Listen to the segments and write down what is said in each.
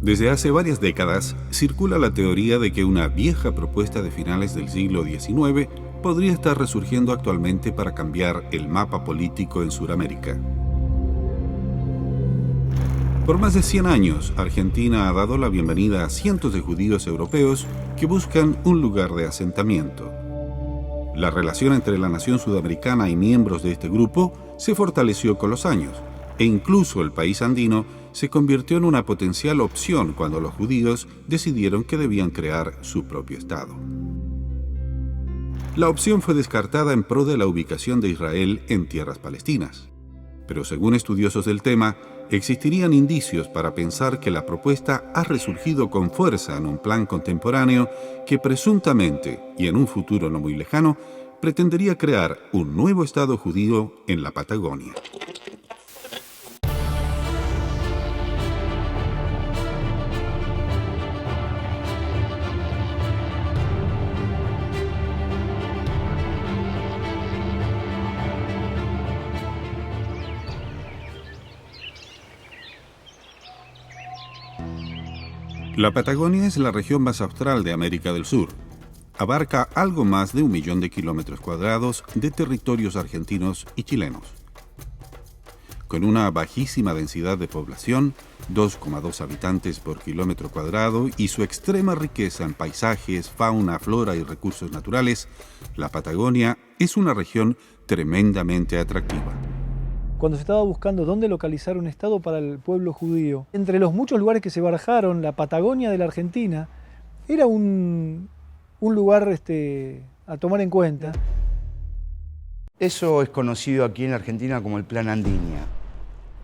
Desde hace varias décadas circula la teoría de que una vieja propuesta de finales del siglo XIX podría estar resurgiendo actualmente para cambiar el mapa político en Sudamérica. Por más de 100 años, Argentina ha dado la bienvenida a cientos de judíos europeos que buscan un lugar de asentamiento. La relación entre la nación sudamericana y miembros de este grupo se fortaleció con los años, e incluso el país andino se convirtió en una potencial opción cuando los judíos decidieron que debían crear su propio Estado. La opción fue descartada en pro de la ubicación de Israel en tierras palestinas. Pero según estudiosos del tema, existirían indicios para pensar que la propuesta ha resurgido con fuerza en un plan contemporáneo que presuntamente, y en un futuro no muy lejano, pretendería crear un nuevo Estado judío en la Patagonia. La Patagonia es la región más austral de América del Sur. Abarca algo más de 1 millón de kilómetros cuadrados de territorios argentinos y chilenos. Con una bajísima densidad de población, 2,2 habitantes por kilómetro cuadrado, y su extrema riqueza en paisajes, fauna, flora y recursos naturales, la Patagonia es una región tremendamente atractiva. Cuando se estaba buscando dónde localizar un estado para el pueblo judío, entre los muchos lugares que se barajaron, la Patagonia de la Argentina era un lugar a tomar en cuenta. Eso es conocido aquí en la Argentina como el Plan Andinia,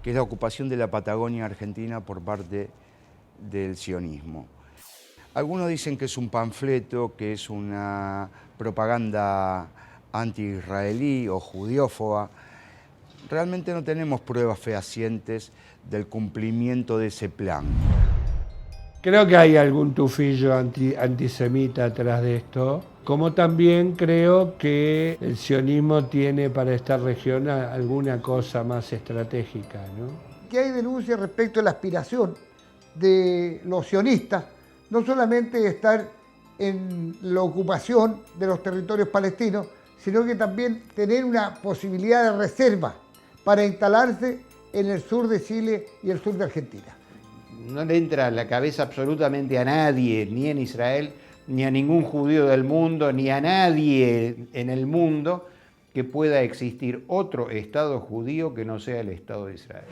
que es la ocupación de la Patagonia argentina por parte del sionismo. Algunos dicen que es un panfleto, que es una propaganda anti-israelí o judiófoba. Realmente no tenemos pruebas fehacientes del cumplimiento de ese plan. Creo que hay algún tufillo antisemita atrás de esto, como también creo que el sionismo tiene para esta región alguna cosa más estratégica, ¿no? Que hay denuncias respecto a la aspiración de los sionistas, no solamente estar en la ocupación de los territorios palestinos, sino que también tener una posibilidad de reserva para instalarse en el sur de Chile y el sur de Argentina. No le entra a la cabeza absolutamente a nadie, ni en Israel, ni a ningún judío del mundo, ni a nadie en el mundo, que pueda existir otro Estado judío que no sea el Estado de Israel.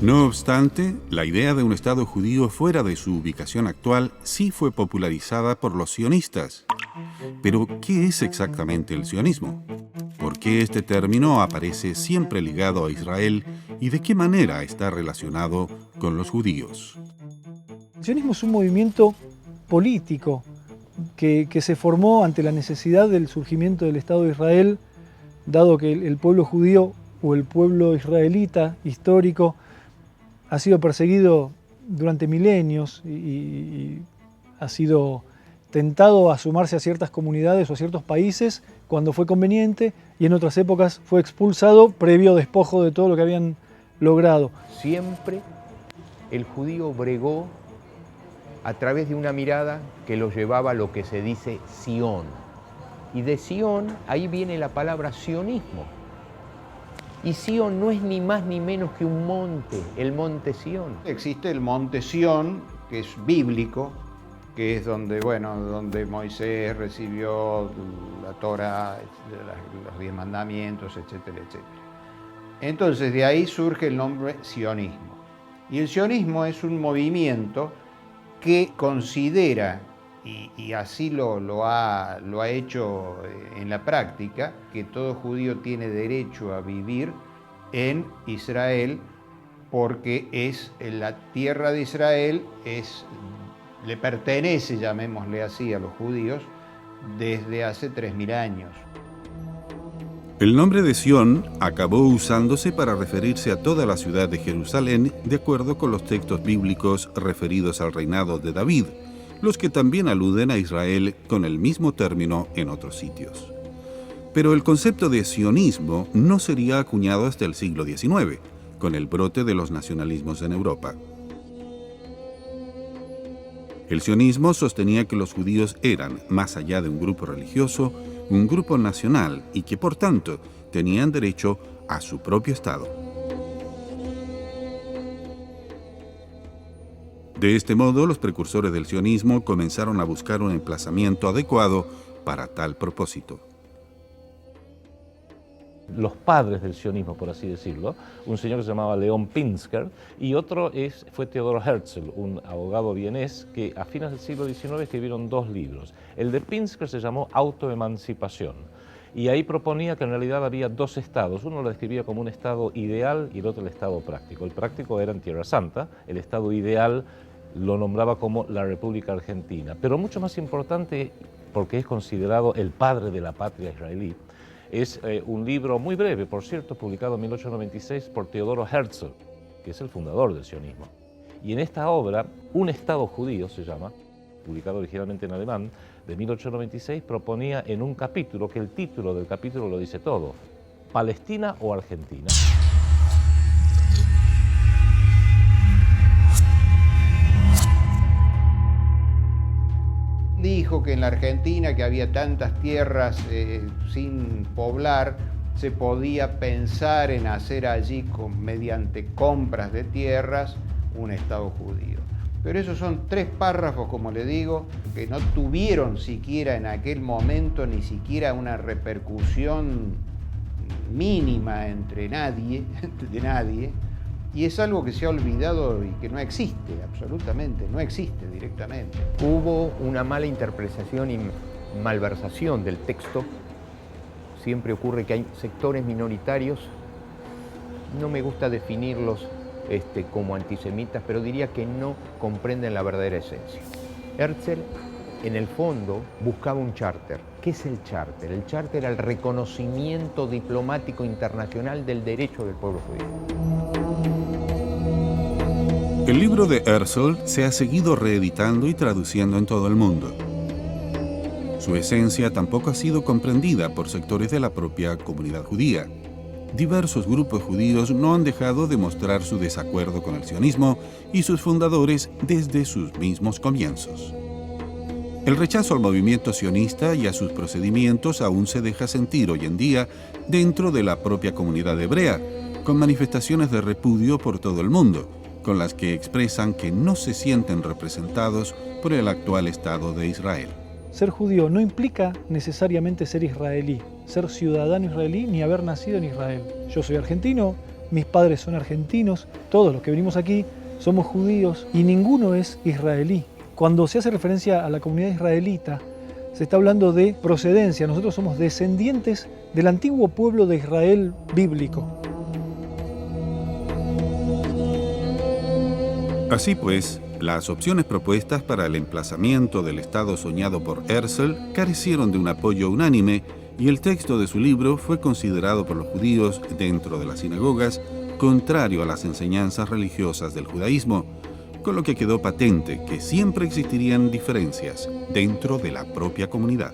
No obstante, la idea de un Estado judío fuera de su ubicación actual sí fue popularizada por los sionistas. Pero, ¿qué es exactamente el sionismo? ¿Por qué este término aparece siempre ligado a Israel y de qué manera está relacionado con los judíos? El sionismo es un movimiento político que se formó ante la necesidad del surgimiento del Estado de Israel, dado que el pueblo judío o el pueblo israelita histórico ha sido perseguido durante milenios y ha sido tentado a sumarse a ciertas comunidades o a ciertos países cuando fue conveniente, y en otras épocas fue expulsado previo despojo de todo lo que habían logrado. Siempre el judío bregó a través de una mirada que lo llevaba a lo que se dice Sión. Y de Sión, ahí viene la palabra sionismo. Y Sión no es ni más ni menos que un monte, el monte Sión. Existe el monte Sión, que es bíblico, que es donde Moisés recibió la Torá, los 10 mandamientos, etcétera, etcétera. Entonces de ahí surge el nombre sionismo. Y el sionismo es un movimiento que considera, y así lo ha hecho en la práctica, que todo judío tiene derecho a vivir en Israel, porque es la tierra de Israel, le pertenece, llamémosle así, a los judíos desde hace 3000 años. El nombre de Sión acabó usándose para referirse a toda la ciudad de Jerusalén de acuerdo con los textos bíblicos referidos al reinado de David, los que también aluden a Israel con el mismo término en otros sitios. Pero el concepto de sionismo no sería acuñado hasta el siglo XIX, con el brote de los nacionalismos en Europa. El sionismo sostenía que los judíos eran, más allá de un grupo religioso, un grupo nacional y que, por tanto, tenían derecho a su propio Estado. De este modo, los precursores del sionismo comenzaron a buscar un emplazamiento adecuado para tal propósito. Los padres del sionismo, por así decirlo, un señor que se llamaba León Pinsker y otro fue Theodor Herzl, un abogado vienés que a fines del siglo XIX escribieron 2 libros. El de Pinsker se llamó Autoemancipación y ahí proponía que en realidad había 2 estados. Uno lo describía como un estado ideal y el otro el estado práctico. El práctico era en Tierra Santa, el estado ideal lo nombraba como la República Argentina. Pero mucho más importante, porque es considerado el padre de la patria israelí, es un libro muy breve, por cierto, publicado en 1896 por Teodoro Herzl, que es el fundador del sionismo. Y en esta obra, Un Estado Judío se llama, publicado originalmente en alemán, de 1896, proponía en un capítulo, que el título del capítulo lo dice todo, ¿Palestina o Argentina? Dijo que en la Argentina, que había tantas tierras sin poblar, se podía pensar en hacer allí, mediante compras de tierras, un Estado judío. Pero esos son 3 párrafos, como le digo, que no tuvieron siquiera en aquel momento ni siquiera una repercusión mínima entre nadie, de nadie, y es algo que se ha olvidado y que no existe, absolutamente, no existe directamente. Hubo una mala interpretación y malversación del texto. Siempre ocurre que hay sectores minoritarios, no me gusta definirlos como antisemitas, pero diría que no comprenden la verdadera esencia. Herzl, en el fondo, buscaba un charter. ¿Qué es el charter? El charter era el reconocimiento diplomático internacional del derecho del pueblo judío. El libro de Herzl se ha seguido reeditando y traduciendo en todo el mundo. Su esencia tampoco ha sido comprendida por sectores de la propia comunidad judía. Diversos grupos judíos no han dejado de mostrar su desacuerdo con el sionismo y sus fundadores desde sus mismos comienzos. El rechazo al movimiento sionista y a sus procedimientos aún se deja sentir hoy en día dentro de la propia comunidad hebrea, con manifestaciones de repudio por todo el mundo, con las que expresan que no se sienten representados por el actual Estado de Israel. Ser judío no implica necesariamente ser israelí, ser ciudadano israelí ni haber nacido en Israel. Yo soy argentino, mis padres son argentinos, todos los que venimos aquí somos judíos y ninguno es israelí. Cuando se hace referencia a la comunidad israelita, se está hablando de procedencia. Nosotros somos descendientes del antiguo pueblo de Israel bíblico. Así pues, las opciones propuestas para el emplazamiento del Estado soñado por Herzl carecieron de un apoyo unánime y el texto de su libro fue considerado por los judíos dentro de las sinagogas contrario a las enseñanzas religiosas del judaísmo, con lo que quedó patente que siempre existirían diferencias dentro de la propia comunidad.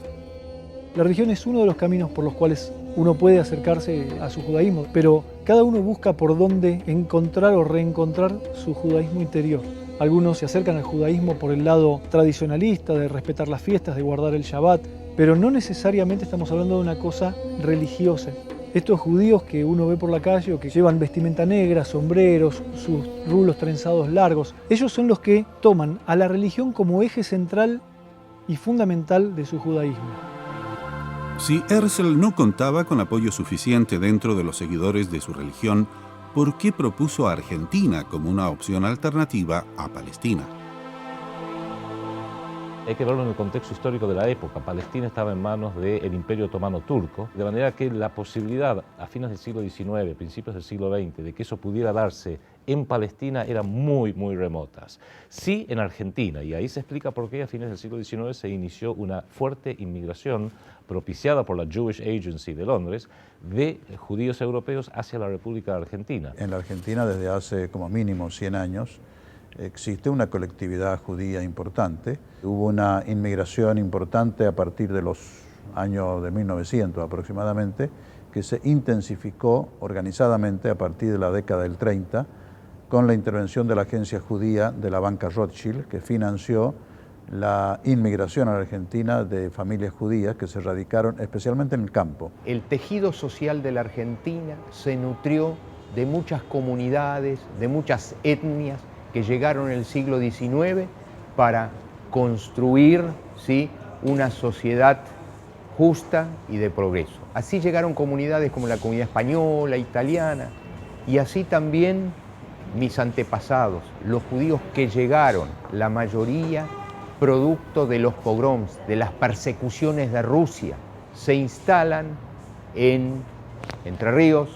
La religión es uno de los caminos por los cuales uno puede acercarse a su judaísmo, pero cada uno busca por dónde encontrar o reencontrar su judaísmo interior. Algunos se acercan al judaísmo por el lado tradicionalista, de respetar las fiestas, de guardar el Shabbat, pero no necesariamente estamos hablando de una cosa religiosa. Estos judíos que uno ve por la calle o que llevan vestimenta negra, sombreros, sus rulos trenzados largos, ellos son los que toman a la religión como eje central y fundamental de su judaísmo. Si Herzl no contaba con apoyo suficiente dentro de los seguidores de su religión, ¿por qué propuso a Argentina como una opción alternativa a Palestina? Hay que verlo en el contexto histórico de la época. Palestina estaba en manos del Imperio Otomano Turco, de manera que la posibilidad a fines del siglo XIX, principios del siglo XX, de que eso pudiera darse en Palestina eran muy, muy remotas. Sí en Argentina, y ahí se explica por qué a fines del siglo XIX se inició una fuerte inmigración propiciada por la Jewish Agency de Londres de judíos europeos hacia la República Argentina. En la Argentina desde hace como mínimo 100 años existe una colectividad judía importante. Hubo una inmigración importante a partir de los años de 1900 aproximadamente que se intensificó organizadamente a partir de la década del 30 con la intervención de la agencia judía de la banca Rothschild, que financió la inmigración a la Argentina de familias judías que se radicaron especialmente en el campo. El tejido social de la Argentina se nutrió de muchas comunidades, de muchas etnias que llegaron en el siglo XIX para construir, ¿sí?, una sociedad justa y de progreso. Así llegaron comunidades como la comunidad española, italiana, y así también mis antepasados, los judíos que llegaron, la mayoría producto de los pogroms, de las persecuciones de Rusia, se instalan en Entre Ríos,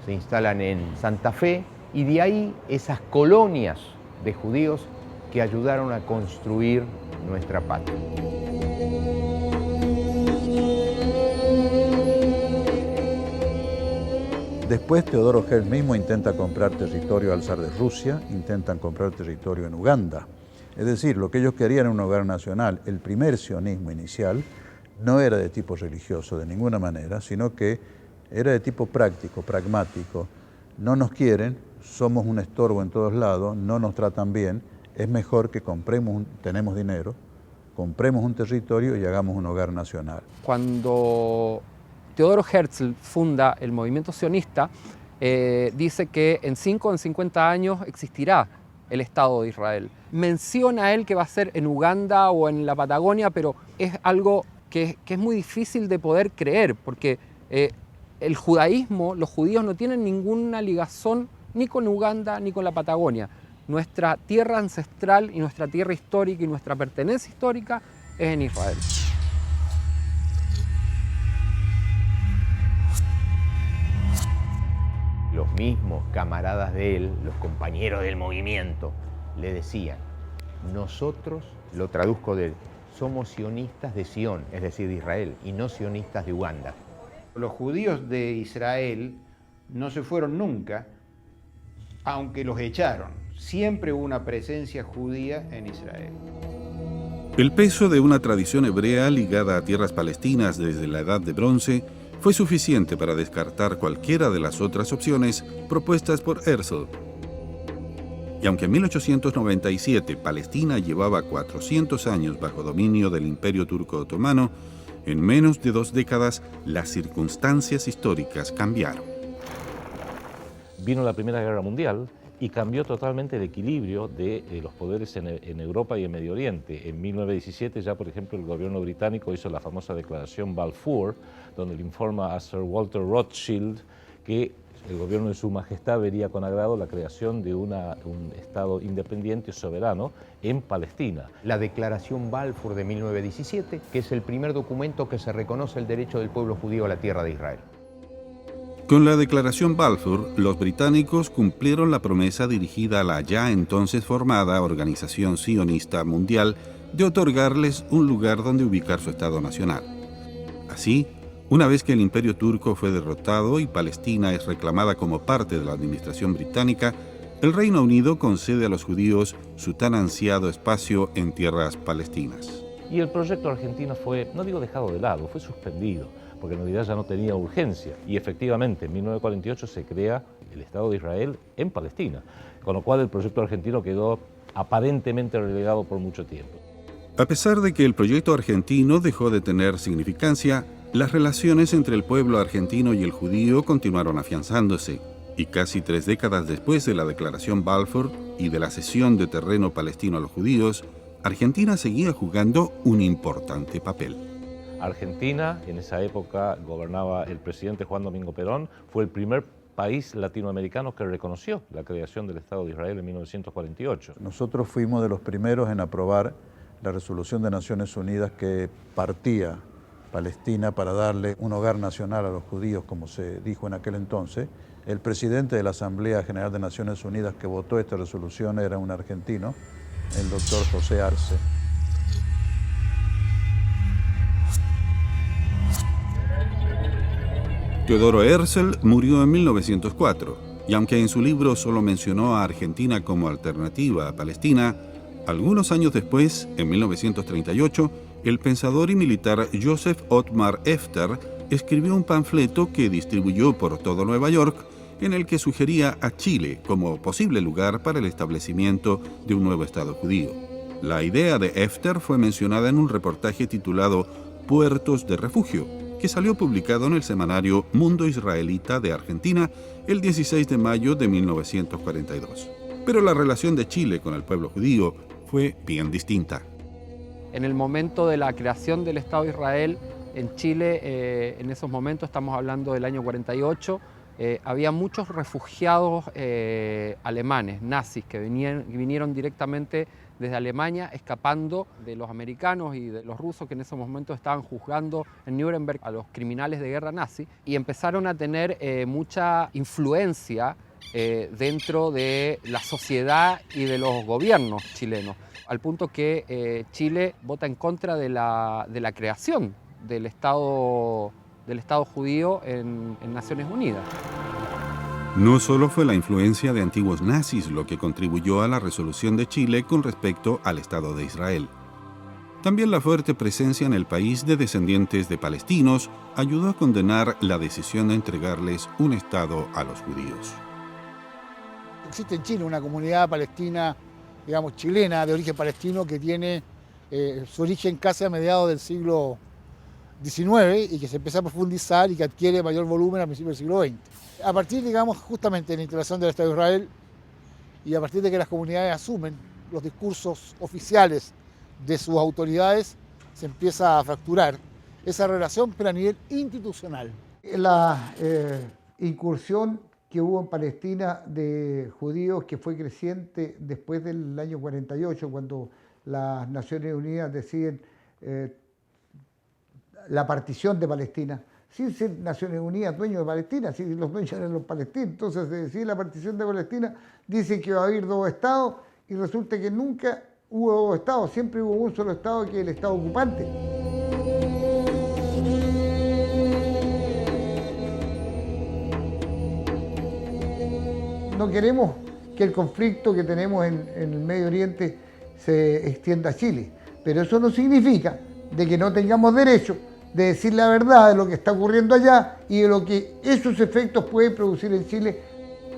se instalan en Santa Fe, y de ahí esas colonias de judíos que ayudaron a construir nuestra patria. Después Teodoro Herzl mismo intenta comprar territorio al zar de Rusia, intentan comprar territorio en Uganda. Es decir, lo que ellos querían en un hogar nacional, el primer sionismo inicial, no era de tipo religioso de ninguna manera, sino que era de tipo práctico, pragmático. No nos quieren, somos un estorbo en todos lados, no nos tratan bien, es mejor que compremos, tenemos dinero, compremos un territorio y hagamos un hogar nacional. Cuando Teodoro Herzl funda el movimiento sionista, dice que en 5 o en 50 años existirá el Estado de Israel. Menciona él que va a ser en Uganda o en la Patagonia, pero es algo que es muy difícil de poder creer, porque el judaísmo, los judíos no tienen ninguna ligación ni con Uganda ni con la Patagonia. Nuestra tierra ancestral y nuestra tierra histórica y nuestra pertenencia histórica es en Israel. Los mismos camaradas de él, los compañeros del movimiento, le decían: nosotros, lo traduzco de él, somos sionistas de Sion, es decir, de Israel, y no sionistas de Uganda. Los judíos de Israel no se fueron nunca, aunque los echaron. Siempre hubo una presencia judía en Israel. El peso de una tradición hebrea ligada a tierras palestinas desde la Edad de Bronce fue suficiente para descartar cualquiera de las otras opciones propuestas por Herzl. Y aunque en 1897 Palestina llevaba 400 años bajo dominio del Imperio Turco Otomano, en menos de 2 décadas las circunstancias históricas cambiaron. Vino la Primera Guerra Mundial y cambió totalmente el equilibrio de los poderes en Europa y en Medio Oriente. En 1917 ya, por ejemplo, el gobierno británico hizo la famosa declaración Balfour, donde le informa a Sir Walter Rothschild que el gobierno de Su Majestad vería con agrado la creación de un Estado independiente y soberano en Palestina. La declaración Balfour de 1917, que es el primer documento que se reconoce el derecho del pueblo judío a la tierra de Israel. Con la declaración Balfour, los británicos cumplieron la promesa dirigida a la ya entonces formada Organización Sionista Mundial de otorgarles un lugar donde ubicar su Estado nacional. Así, una vez que el Imperio Turco fue derrotado y Palestina es reclamada como parte de la administración británica, el Reino Unido concede a los judíos su tan ansiado espacio en tierras palestinas. Y el proyecto argentino fue, no digo dejado de lado, fue suspendido, porque en realidad ya no tenía urgencia. Y efectivamente, en 1948 se crea el Estado de Israel en Palestina, con lo cual el proyecto argentino quedó aparentemente relegado por mucho tiempo. A pesar de que el proyecto argentino dejó de tener significancia, las relaciones entre el pueblo argentino y el judío continuaron afianzándose, y casi 3 décadas después de la declaración Balfour y de la cesión de terreno palestino a los judíos, Argentina seguía jugando un importante papel. Argentina, en esa época gobernaba el presidente Juan Domingo Perón, fue el primer país latinoamericano que reconoció la creación del Estado de Israel en 1948. Nosotros fuimos de los primeros en aprobar la resolución de Naciones Unidas que partía Palestina para darle un hogar nacional a los judíos, como se dijo en aquel entonces. El presidente de la Asamblea General de Naciones Unidas que votó esta resolución era un argentino, el doctor José Arce. Teodoro Herzl murió en 1904, y aunque en su libro solo mencionó a Argentina como alternativa a Palestina, algunos años después, en 1938, el pensador y militar Joseph Ottmar Efter escribió un panfleto que distribuyó por todo Nueva York en el que sugería a Chile como posible lugar para el establecimiento de un nuevo Estado judío. La idea de Efter fue mencionada en un reportaje titulado Puertos de Refugio, que salió publicado en el semanario Mundo Israelita de Argentina el 16 de mayo de 1942. Pero la relación de Chile con el pueblo judío fue bien distinta. En el momento de la creación del Estado de Israel en Chile, en esos momentos, estamos hablando del año 48, había muchos refugiados alemanes, nazis, que vinieron directamente desde Alemania, escapando de los americanos y de los rusos que en esos momentos estaban juzgando en Nuremberg a los criminales de guerra nazi, y empezaron a tener mucha influencia dentro de la sociedad y de los gobiernos chilenos, al punto que Chile vota en contra de la creación del Estado judío en Naciones Unidas. No solo fue la influencia de antiguos nazis lo que contribuyó a la resolución de Chile con respecto al Estado de Israel. También la fuerte presencia en el país de descendientes de palestinos ayudó a condenar la decisión de entregarles un Estado a los judíos. Existe en Chile una comunidad palestina, digamos chilena, de origen palestino, que tiene su origen casi a mediados del siglo XIX y que se empieza a profundizar y que adquiere mayor volumen a principios del siglo XX. A partir, digamos, justamente de la instalación del Estado de Israel y a partir de que las comunidades asumen los discursos oficiales de sus autoridades, se empieza a fracturar esa relación, pero a nivel institucional. La incursión que hubo en Palestina de judíos, que fue creciente después del año 48, cuando las Naciones Unidas deciden la partición de Palestina, sin ser Naciones Unidas dueños de Palestina, si los dueños eran los palestinos. Entonces se decide la partición de Palestina, dicen que va a haber dos estados y resulta que nunca hubo dos estados, siempre hubo un solo estado, que es el estado ocupante. No queremos que el conflicto que tenemos en el Medio Oriente se extienda a Chile, pero eso no significa de que no tengamos derecho de decir la verdad de lo que está ocurriendo allá y de lo que esos efectos pueden producir en Chile.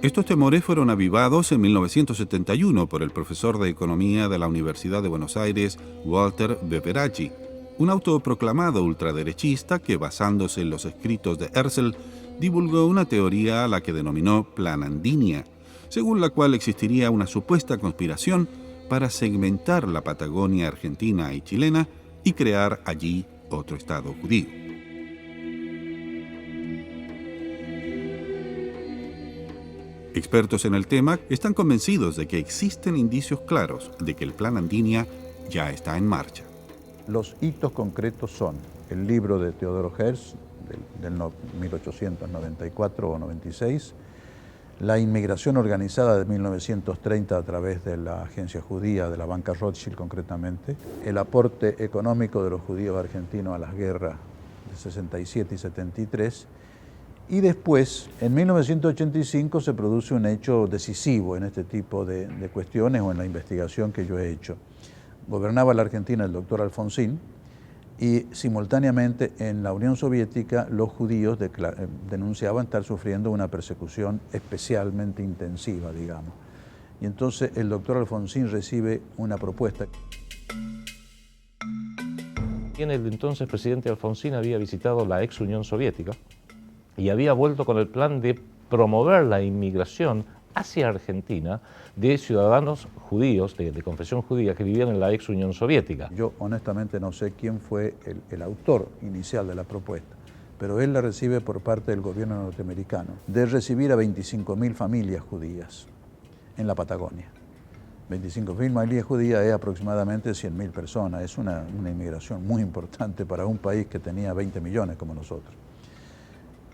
Estos temores fueron avivados en 1971 por el profesor de Economía de la Universidad de Buenos Aires, Walter Beveracci, un autoproclamado ultraderechista que, basándose en los escritos de Herzl, divulgó una teoría a la que denominó Planandinia, según la cual existiría una supuesta conspiración para segmentar la Patagonia argentina y chilena y crear allí otro Estado judío. Expertos en el tema están convencidos de que existen indicios claros de que el Plan Andinia ya está en marcha. Los hitos concretos son el libro de Teodoro Herzl del 1894 o 96, la inmigración organizada de 1930 a través de la agencia judía, de la banca Rothschild concretamente, el aporte económico de los judíos argentinos a las guerras de 67 y 73, y después, en 1985, se produce un hecho decisivo en este tipo de cuestiones o en la investigación que yo he hecho. Gobernaba la Argentina el doctor Alfonsín, y simultáneamente en la Unión Soviética los judíos denunciaban estar sufriendo una persecución especialmente intensiva, digamos. Y entonces el doctor Alfonsín recibe una propuesta. El entonces presidente Alfonsín había visitado la ex Unión Soviética y había vuelto con el plan de promover la inmigración hacia Argentina de ciudadanos judíos, de confesión judía, que vivían en la ex Unión Soviética. Yo honestamente no sé quién fue el autor inicial de la propuesta, pero él la recibe por parte del gobierno norteamericano, de recibir a 25.000 familias judías en la Patagonia. 25.000 familias judías es aproximadamente 100.000 personas, es una inmigración muy importante para un país que tenía 20 millones como nosotros.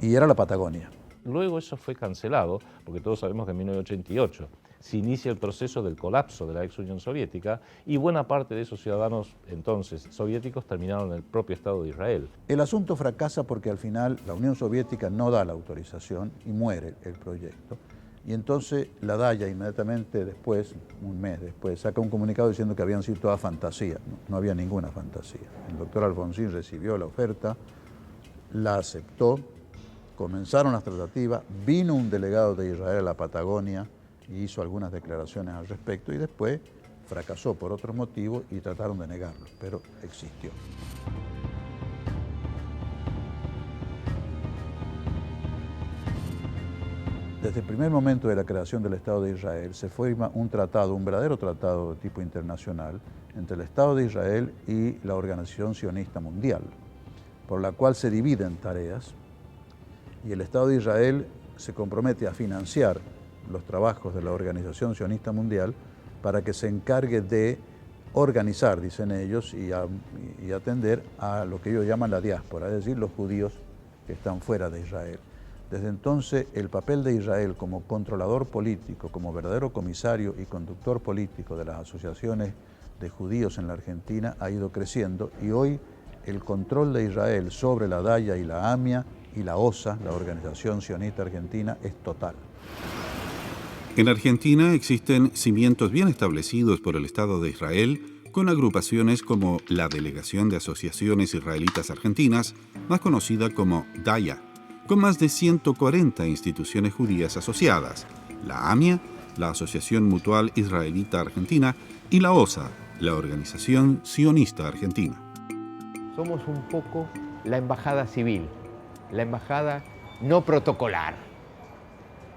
Y era la Patagonia. Luego eso fue cancelado, porque todos sabemos que en 1988 se inicia el proceso del colapso de la ex Unión Soviética y buena parte de esos ciudadanos entonces soviéticos terminaron en el propio Estado de Israel. El asunto fracasa porque al final la Unión Soviética no da la autorización y muere el proyecto. Y entonces la DAIA inmediatamente después, un mes después, saca un comunicado diciendo que habían sido todas fantasías. No había ninguna fantasía. El doctor Alfonsín recibió la oferta, la aceptó, comenzaron las tratativas, vino un delegado de Israel a la Patagonia y hizo algunas declaraciones al respecto y después fracasó por otros motivos y trataron de negarlo, pero existió. Desde el primer momento de la creación del Estado de Israel se forma un tratado, un verdadero tratado de tipo internacional entre el Estado de Israel y la Organización Sionista Mundial, por la cual se dividen tareas y el Estado de Israel se compromete a financiar los trabajos de la Organización Sionista Mundial para que se encargue de organizar, dicen ellos, y atender a lo que ellos llaman la diáspora, es decir, los judíos que están fuera de Israel. Desde entonces, el papel de Israel como controlador político, como verdadero comisario y conductor político de las asociaciones de judíos en la Argentina ha ido creciendo y hoy el control de Israel sobre la DAIA y la AMIA y la OSA, la Organización Sionista Argentina, es total. En Argentina existen cimientos bien establecidos por el Estado de Israel, con agrupaciones como la Delegación de Asociaciones Israelitas Argentinas, más conocida como DAIA, con más de 140 instituciones judías asociadas, la AMIA, la Asociación Mutual Israelita Argentina, y la OSA, la Organización Sionista Argentina. Somos un poco la embajada civil, la embajada no protocolar.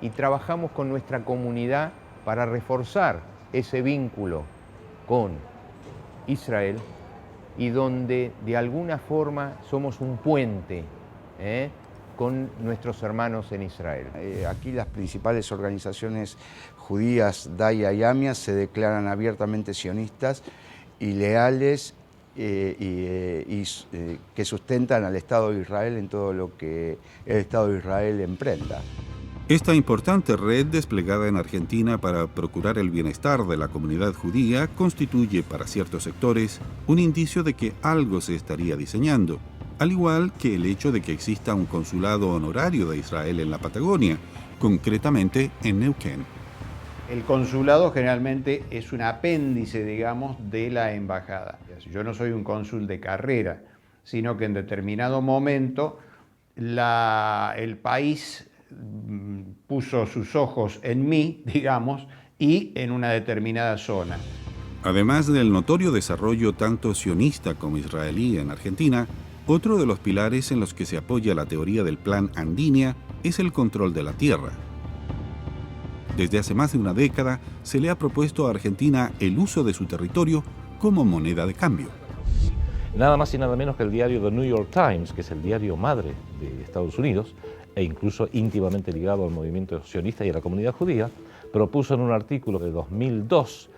Y trabajamos con nuestra comunidad para reforzar ese vínculo con Israel y donde de alguna forma somos un puente con nuestros hermanos en Israel. Aquí las principales organizaciones judías, DAIA y AMIA, se declaran abiertamente sionistas y leales que sustentan al Estado de Israel en todo lo que el Estado de Israel emprenda. Esta importante red desplegada en Argentina para procurar el bienestar de la comunidad judía constituye para ciertos sectores un indicio de que algo se estaría diseñando, al igual que el hecho de que exista un consulado honorario de Israel en la Patagonia, concretamente en Neuquén. El consulado generalmente es un apéndice, digamos, de la embajada. Yo no soy un cónsul de carrera, sino que en determinado momento el país puso sus ojos en mí, digamos, y en una determinada zona. Además del notorio desarrollo tanto sionista como israelí en Argentina, otro de los pilares en los que se apoya la teoría del Plan Andinia es el control de la tierra. Desde hace más de una década se le ha propuesto a Argentina el uso de su territorio como moneda de cambio. Nada más y nada menos que el diario The New York Times, que es el diario madre de Estados Unidos, e incluso íntimamente ligado al movimiento sionista y a la comunidad judía, propuso en un artículo de 2002,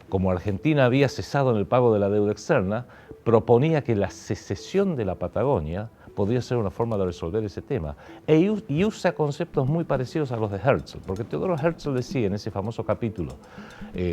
como Argentina había cesado en el pago de la deuda externa, proponía que la secesión de la Patagonia podría ser una forma de resolver ese tema. Y usa conceptos muy parecidos a los de Herzl, porque Teodoro Herzl decía en ese famoso capítulo,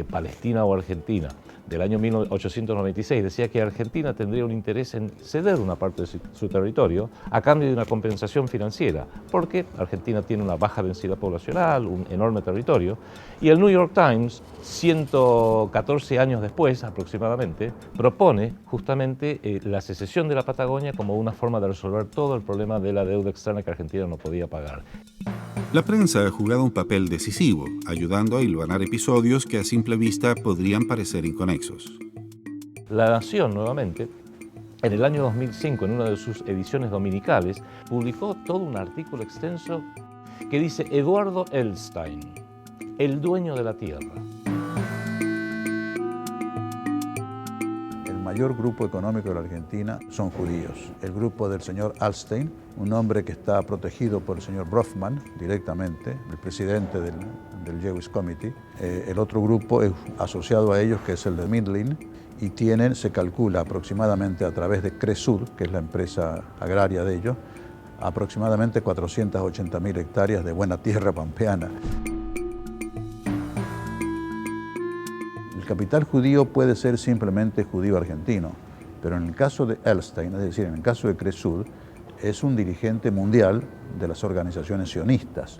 Palestina o Argentina, del año 1896, decía que Argentina tendría un interés en ceder una parte de su territorio a cambio de una compensación financiera, porque Argentina tiene una baja densidad poblacional, un enorme territorio, y el New York Times, 114 años después aproximadamente, propone justamente la secesión de la Patagonia como una forma de resolver todo el problema de la deuda externa que Argentina no podía pagar. La prensa ha jugado un papel decisivo, ayudando a hilvanar episodios que a simple vista podrían parecer inconexos. La Nación, nuevamente, en el año 2005, en una de sus ediciones dominicales, publicó todo un artículo extenso que dice Eduardo Elstein, el dueño de la tierra. El mayor grupo económico de la Argentina son judíos. El grupo del señor Elstein, un hombre que está protegido por el señor Brofman directamente, el presidente del Jewish Committee. El otro grupo es asociado a ellos, que es el de Midlin, y tienen, se calcula aproximadamente a través de Cresur, que es la empresa agraria de ellos, aproximadamente 480.000 hectáreas de buena tierra pampeana. El capital judío puede ser simplemente judío argentino, pero en el caso de Elstein, es decir, en el caso de Cresur, es un dirigente mundial de las organizaciones sionistas.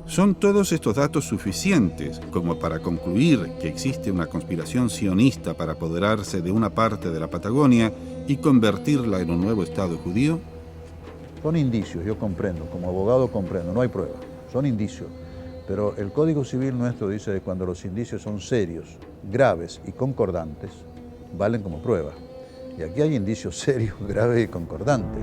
¿Son todos estos datos suficientes como para concluir que existe una conspiración sionista para apoderarse de una parte de la Patagonia y convertirla en un nuevo Estado judío? Son indicios, yo comprendo, como abogado comprendo, no hay prueba, son indicios. Pero el Código Civil nuestro dice que cuando los indicios son serios, graves y concordantes, valen como prueba. Y aquí hay indicios serios, graves y concordantes.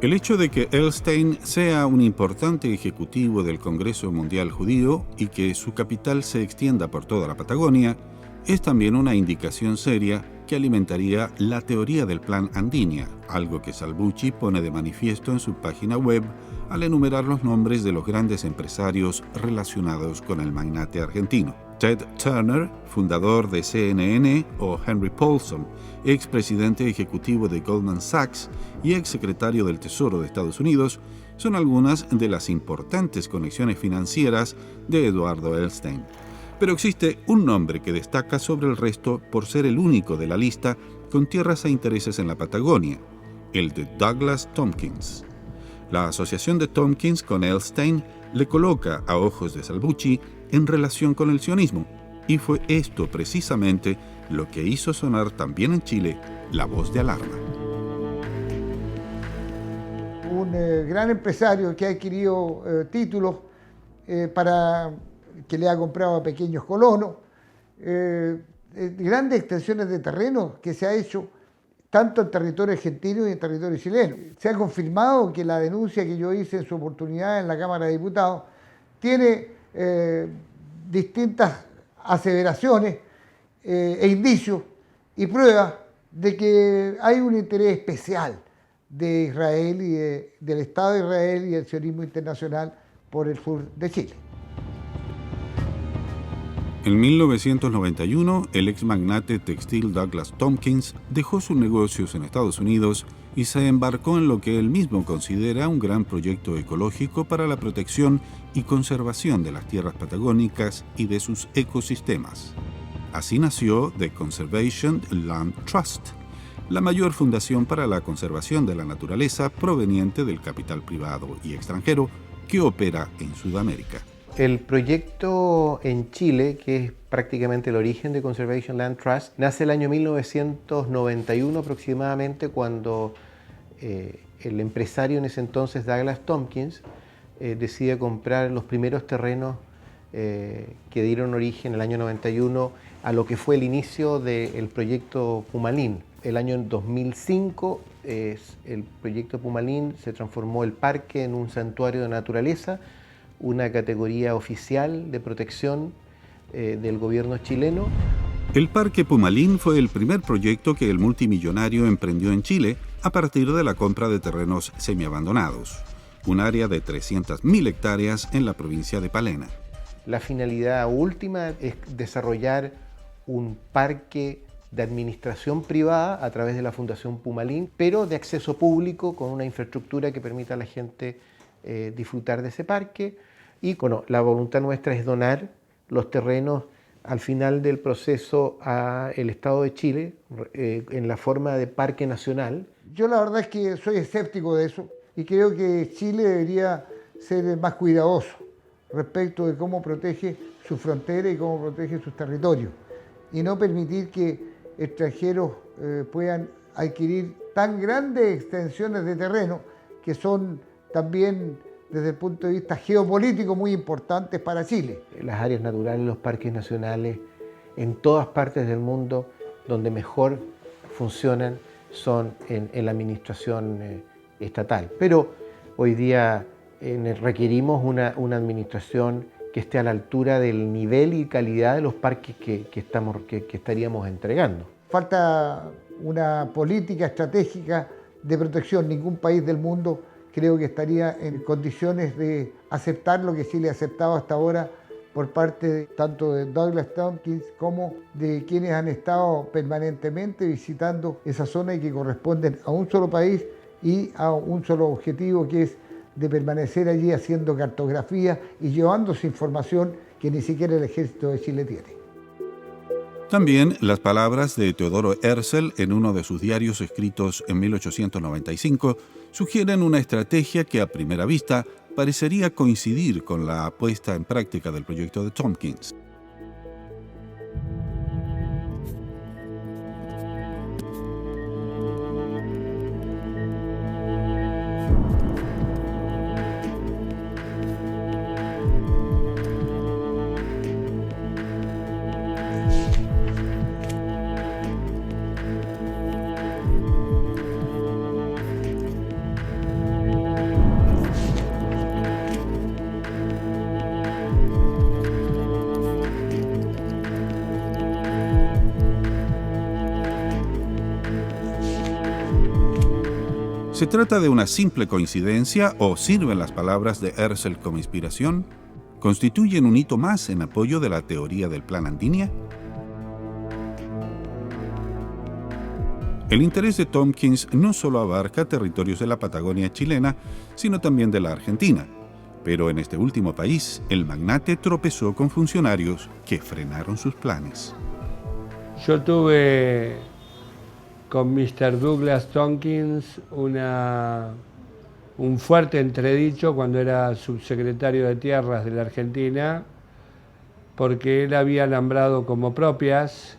El hecho de que Edelstein sea un importante ejecutivo del Congreso Mundial Judío y que su capital se extienda por toda la Patagonia es también una indicación seria que alimentaría la teoría del Plan Andinia, algo que Salvucci pone de manifiesto en su página web al enumerar los nombres de los grandes empresarios relacionados con el magnate argentino. Ted Turner, fundador de CNN, o Henry Paulson, expresidente ejecutivo de Goldman Sachs y exsecretario del Tesoro de Estados Unidos, son algunas de las importantes conexiones financieras de Eduardo Edelstein. Pero existe un nombre que destaca sobre el resto por ser el único de la lista con tierras e intereses en la Patagonia, el de Douglas Tompkins. La asociación de Tompkins con Edelstein le coloca, a ojos de Salvucci, en relación con el sionismo, y fue esto precisamente lo que hizo sonar también en Chile la voz de alarma. Un gran empresario que ha adquirido títulos para que le ha comprado a pequeños colonos, grandes extensiones de terreno que se ha hecho tanto en territorio argentino y en territorio chileno. Se ha confirmado que la denuncia que yo hice en su oportunidad en la Cámara de Diputados tiene distintas aseveraciones e indicios y pruebas de que hay un interés especial de Israel y del Estado de Israel y del sionismo internacional por el sur de Chile. En 1991, el ex magnate textil Douglas Tompkins dejó sus negocios en Estados Unidos y se embarcó en lo que él mismo considera un gran proyecto ecológico para la protección y conservación de las tierras patagónicas y de sus ecosistemas. Así nació The Conservation Land Trust, la mayor fundación para la conservación de la naturaleza proveniente del capital privado y extranjero que opera en Sudamérica. El proyecto en Chile, que es prácticamente el origen de Conservation Land Trust, nace el año 1991 aproximadamente, cuando el empresario en ese entonces, Douglas Tompkins, decide comprar los primeros terrenos que dieron origen el año 91 a lo que fue el inicio del proyecto Pumalín. El año 2005 el proyecto Pumalín se transformó el parque en un santuario de naturaleza, una categoría oficial de protección del gobierno chileno. El Parque Pumalín fue el primer proyecto que el multimillonario emprendió en Chile a partir de la compra de terrenos semiabandonados, un área de 300.000 hectáreas en la provincia de Palena. La finalidad última es desarrollar un parque de administración privada a través de la Fundación Pumalín, pero de acceso público con una infraestructura que permita a la gente disfrutar de ese parque. Y bueno, la voluntad nuestra es donar los terrenos al final del proceso al Estado de Chile en la forma de parque nacional. Yo la verdad es que soy escéptico de eso y creo que Chile debería ser más cuidadoso respecto de cómo protege su frontera y cómo protege sus territorios y no permitir que extranjeros puedan adquirir tan grandes extensiones de terreno que son también desde el punto de vista geopolítico muy importantes para Chile. Las áreas naturales, los parques nacionales, en todas partes del mundo donde mejor funcionan son en la administración estatal. Pero hoy día requerimos una administración que esté a la altura del nivel y calidad de los parques que estaríamos entregando. Falta una política estratégica de protección. Ningún país del mundo creo que estaría en condiciones de aceptar lo que Chile ha aceptado hasta ahora por parte tanto de Douglas Tompkins como de quienes han estado permanentemente visitando esa zona y que corresponden a un solo país y a un solo objetivo, que es de permanecer allí haciendo cartografía y llevándose información que ni siquiera el ejército de Chile tiene. También las palabras de Teodoro Herzl en uno de sus diarios escritos en 1895 sugieren una estrategia que a primera vista parecería coincidir con la puesta en práctica del proyecto de Tompkins. ¿Se trata de una simple coincidencia o sirven las palabras de Herzl como inspiración? ¿Constituyen un hito más en apoyo de la teoría del Plan Andinia? El interés de Tompkins no solo abarca territorios de la Patagonia chilena, sino también de la Argentina. Pero en este último país, el magnate tropezó con funcionarios que frenaron sus planes. Yo tuve con Mr. Douglas Tompkins un fuerte entredicho cuando era subsecretario de Tierras de la Argentina, porque él había alambrado como propias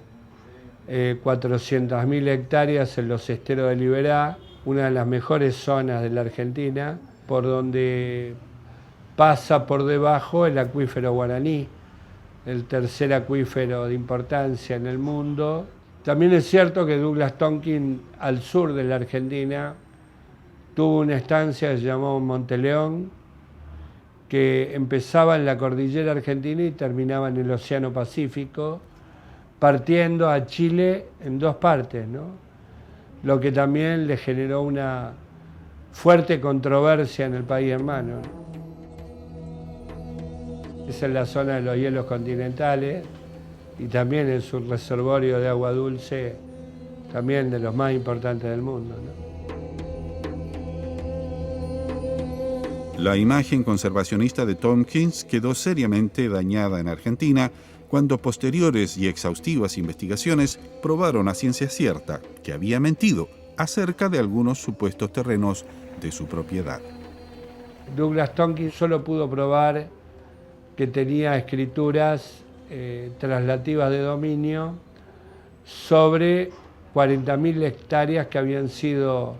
400.000 hectáreas en los esteros de Liberá, una de las mejores zonas de la Argentina, por donde pasa por debajo el acuífero Guaraní, el tercer acuífero de importancia en el mundo. También es cierto que Douglas Tompkins, al sur de la Argentina, tuvo una estancia que se llamó Monteleón, que empezaba en la cordillera argentina y terminaba en el Océano Pacífico, partiendo a Chile en dos partes, ¿no? Lo que también le generó una fuerte controversia en el país hermano. Esa es la zona de los hielos continentales y también es un reservorio de agua dulce, también de los más importantes del mundo, ¿no? La imagen conservacionista de Tompkins quedó seriamente dañada en Argentina cuando posteriores y exhaustivas investigaciones probaron a ciencia cierta que había mentido acerca de algunos supuestos terrenos de su propiedad. Douglas Tompkins solo pudo probar que tenía escrituras traslativas de dominio sobre 40.000 hectáreas que habían sido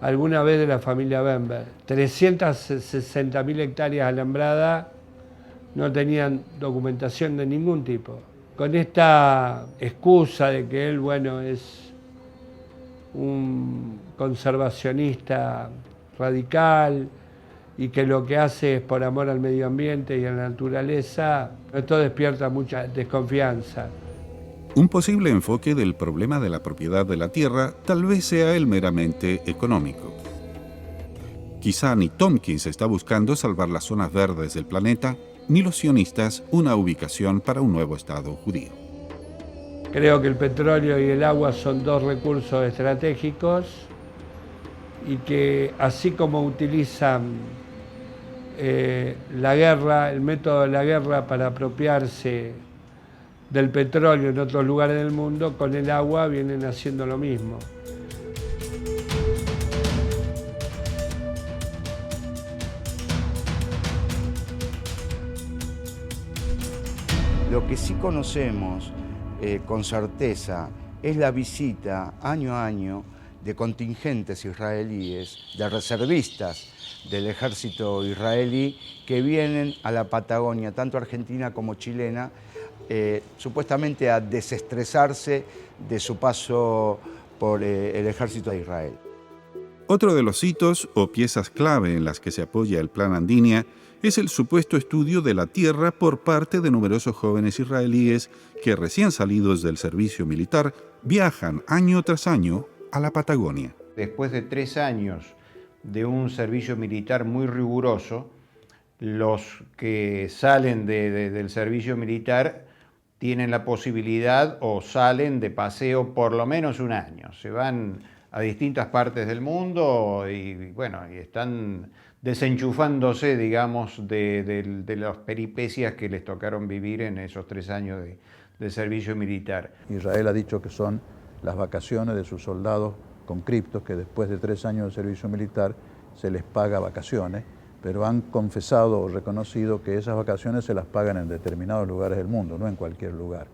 alguna vez de la familia Bember. 360.000 hectáreas alambradas no tenían documentación de ningún tipo. Con esta excusa de que él, bueno, es un conservacionista radical y que lo que hace es por amor al medio ambiente y a la naturaleza, esto despierta mucha desconfianza. Un posible enfoque del problema de la propiedad de la tierra tal vez sea el meramente económico. Quizá ni Tompkins está buscando salvar las zonas verdes del planeta, ni los sionistas una ubicación para un nuevo Estado judío. Creo que el petróleo y el agua son dos recursos estratégicos y que así como utilizan la guerra, el método de la guerra para apropiarse del petróleo en otros lugares del mundo, con el agua vienen haciendo lo mismo. Lo que sí conocemos con certeza es la visita año a año de contingentes israelíes, de reservistas del ejército israelí que vienen a la Patagonia, tanto argentina como chilena, supuestamente a desestresarse de su paso por el ejército de Israel. Otro de los hitos o piezas clave en las que se apoya el Plan Andinia es el supuesto estudio de la tierra por parte de numerosos jóvenes israelíes que recién salidos del servicio militar viajan año tras año a la Patagonia. Después de 3 años de un servicio militar muy riguroso, los que salen del servicio militar tienen la posibilidad o salen de paseo por lo menos un año. Se van a distintas partes del mundo y bueno, y están desenchufándose, digamos, de las peripecias que les tocaron vivir en esos 3 años de servicio militar. Israel ha dicho que son las vacaciones de sus soldados conscriptos, que después de 3 años de servicio militar se les paga vacaciones, pero han confesado o reconocido que esas vacaciones se las pagan en determinados lugares del mundo, no en cualquier lugar.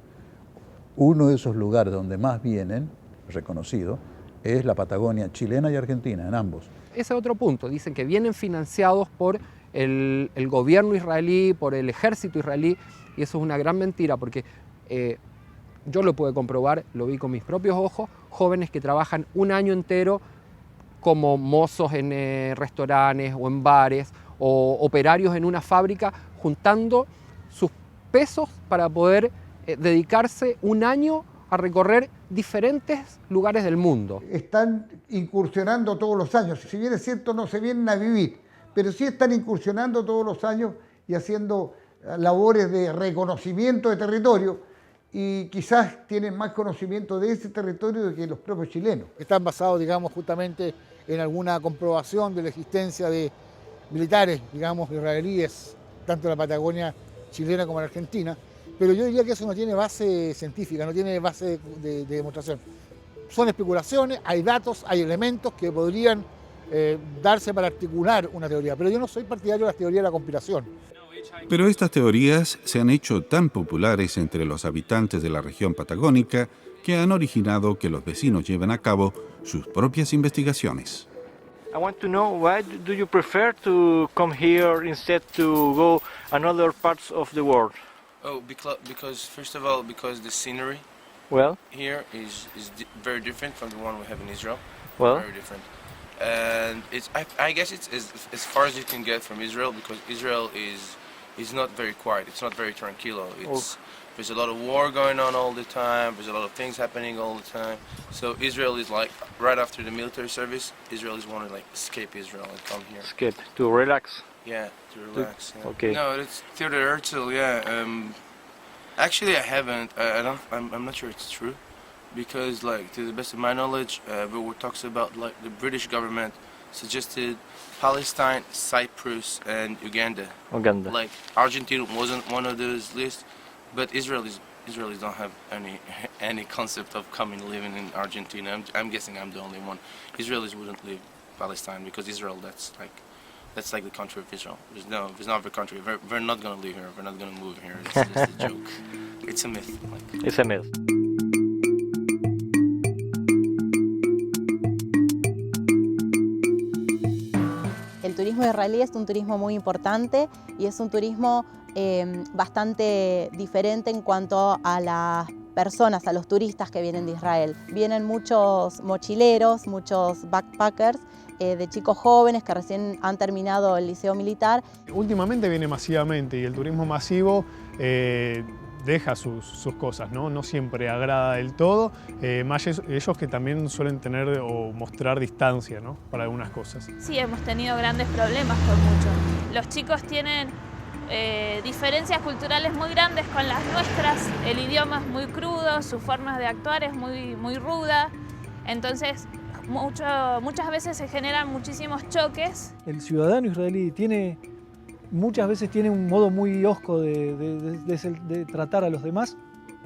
Uno de esos lugares donde más vienen, reconocido, es la Patagonia chilena y argentina, en ambos. Ese es otro punto, dicen que vienen financiados por el gobierno israelí, por el ejército israelí, y eso es una gran mentira porque yo lo pude comprobar, lo vi con mis propios ojos, jóvenes que trabajan un año entero como mozos en restaurantes o en bares o operarios en una fábrica, juntando sus pesos para poder dedicarse un año a recorrer diferentes lugares del mundo. Están incursionando todos los años. Si bien es cierto, no se vienen a vivir, pero sí están incursionando todos los años y haciendo labores de reconocimiento de territorio, y quizás tienen más conocimiento de ese territorio que los propios chilenos. Están basados, digamos, justamente en alguna comprobación de la existencia de militares, digamos, israelíes, tanto en la Patagonia chilena como en Argentina, pero yo diría que eso no tiene base científica, no tiene base de demostración. Son especulaciones, hay datos, hay elementos que podrían darse para articular una teoría, pero yo no soy partidario de la teoría de la conspiración. Pero estas teorías se han hecho tan populares entre los habitantes de la región patagónica que han originado que los vecinos lleven a cabo sus propias investigaciones. I want to know why do you prefer to come here instead to go another parts of the world? Oh, because first of all, because the scenery here is very different from the one we have in Israel. Very different. And I guess it's as far as you can get from Israel, because Israel is not very quiet. It's not very tranquilo. There's a lot of war going on all the time. There's a lot of things happening all the time. So Israel is like, right after the military service, Israel is wanting to like escape Israel and come here. Escape, to relax? Yeah, to relax. Yeah. Okay. No, it's Theodor Herzl, yeah. Actually, I haven't. I'm not sure it's true. Because, like, to the best of my knowledge, there were talks about, like, the British government suggested Palestine, Cyprus, and Uganda. Like, Argentina wasn't one of those lists, but Israelis don't have any concept of coming living in Argentina. I'm guessing I'm the only one. Israelis wouldn't leave Palestine because Israel, that's like the country of Israel. There's no other country. We're not gonna live here. We're not gonna move here. It's a joke. It's a myth. Like. It's a myth. El turismo israelí es un turismo muy importante y es un turismo bastante diferente en cuanto a las personas, a los turistas que vienen de Israel. Vienen muchos mochileros, muchos backpackers, de chicos jóvenes que recién han terminado el liceo militar. Últimamente viene masivamente y el turismo masivo deja sus cosas, ¿no? No siempre agrada del todo, más ellos que también suelen tener o mostrar distancia, ¿no? Para algunas cosas. Sí, hemos tenido grandes problemas con muchos. Los chicos tienen diferencias culturales muy grandes con las nuestras, el idioma es muy crudo, su forma de actuar es muy ruda, entonces muchas veces se generan muchísimos choques. El ciudadano israelí muchas veces tiene un modo muy hosco de tratar a los demás,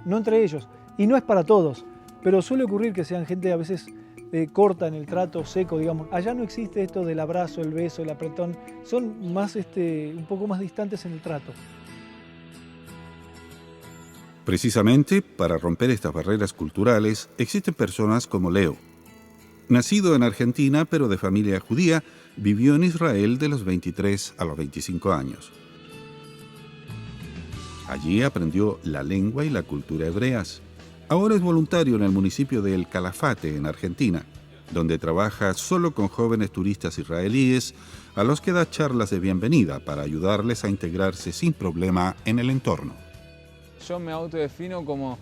no entre ellos, y no es para todos, pero suele ocurrir que sean gente a veces corta en el trato, seco, digamos. Allá no existe esto del abrazo, el beso, el apretón, son más, un poco más distantes en el trato. Precisamente para romper estas barreras culturales existen personas como Leo. Nacido en Argentina, pero de familia judía, vivió en Israel de los 23 a los 25 años. Allí aprendió la lengua y la cultura hebreas. Ahora es voluntario en el municipio de El Calafate, en Argentina, donde trabaja solo con jóvenes turistas israelíes a los que da charlas de bienvenida para ayudarles a integrarse sin problema en el entorno. Yo me autodefino como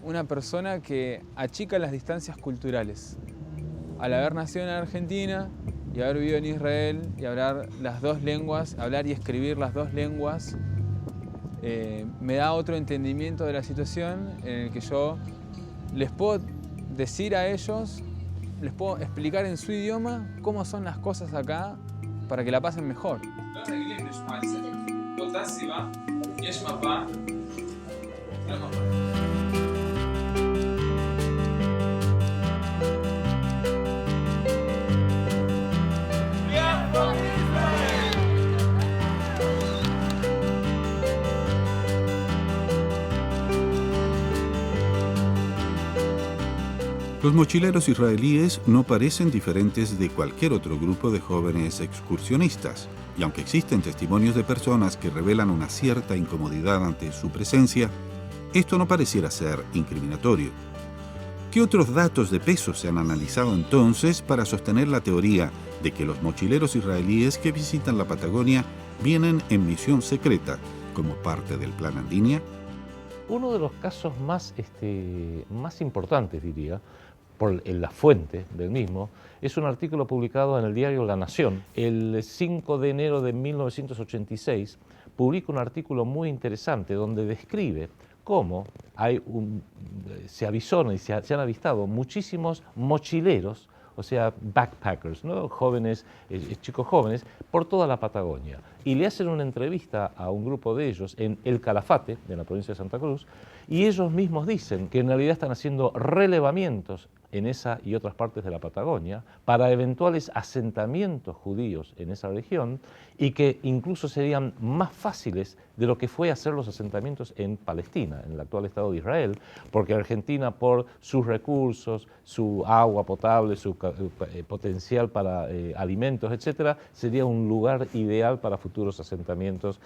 una persona que achica las distancias culturales. Al haber nacido en Argentina y haber vivido en Israel y hablar las dos lenguas, hablar y escribir las dos lenguas, me da otro entendimiento de la situación en el que yo les puedo decir a ellos, les puedo explicar en su idioma cómo son las cosas acá para que la pasen mejor. Los mochileros israelíes no parecen diferentes de cualquier otro grupo de jóvenes excursionistas, y aunque existen testimonios de personas que revelan una cierta incomodidad ante su presencia, esto no pareciera ser incriminatorio. ¿Qué otros datos de peso se han analizado entonces para sostener la teoría de que los mochileros israelíes que visitan la Patagonia vienen en misión secreta como parte del Plan Andinia? Uno de los casos más importantes, diría, por la fuente del mismo, es un artículo publicado en el diario La Nación. El 5 de enero de 1986 publica un artículo muy interesante donde describe cómo se avisonan y se han avistado muchísimos mochileros, o sea, backpackers, ¿no? Jóvenes, chicos jóvenes, por toda la Patagonia. Y le hacen una entrevista a un grupo de ellos en El Calafate, de la provincia de Santa Cruz, y ellos mismos dicen que en realidad están haciendo relevamientos en esa y otras partes de la Patagonia para eventuales asentamientos judíos en esa región y que incluso serían más fáciles de lo que fue hacer los asentamientos en Palestina, en el actual Estado de Israel, porque Argentina, por sus recursos, su agua potable, su potencial para alimentos, etcétera, sería un lugar ideal para futuros asentamientos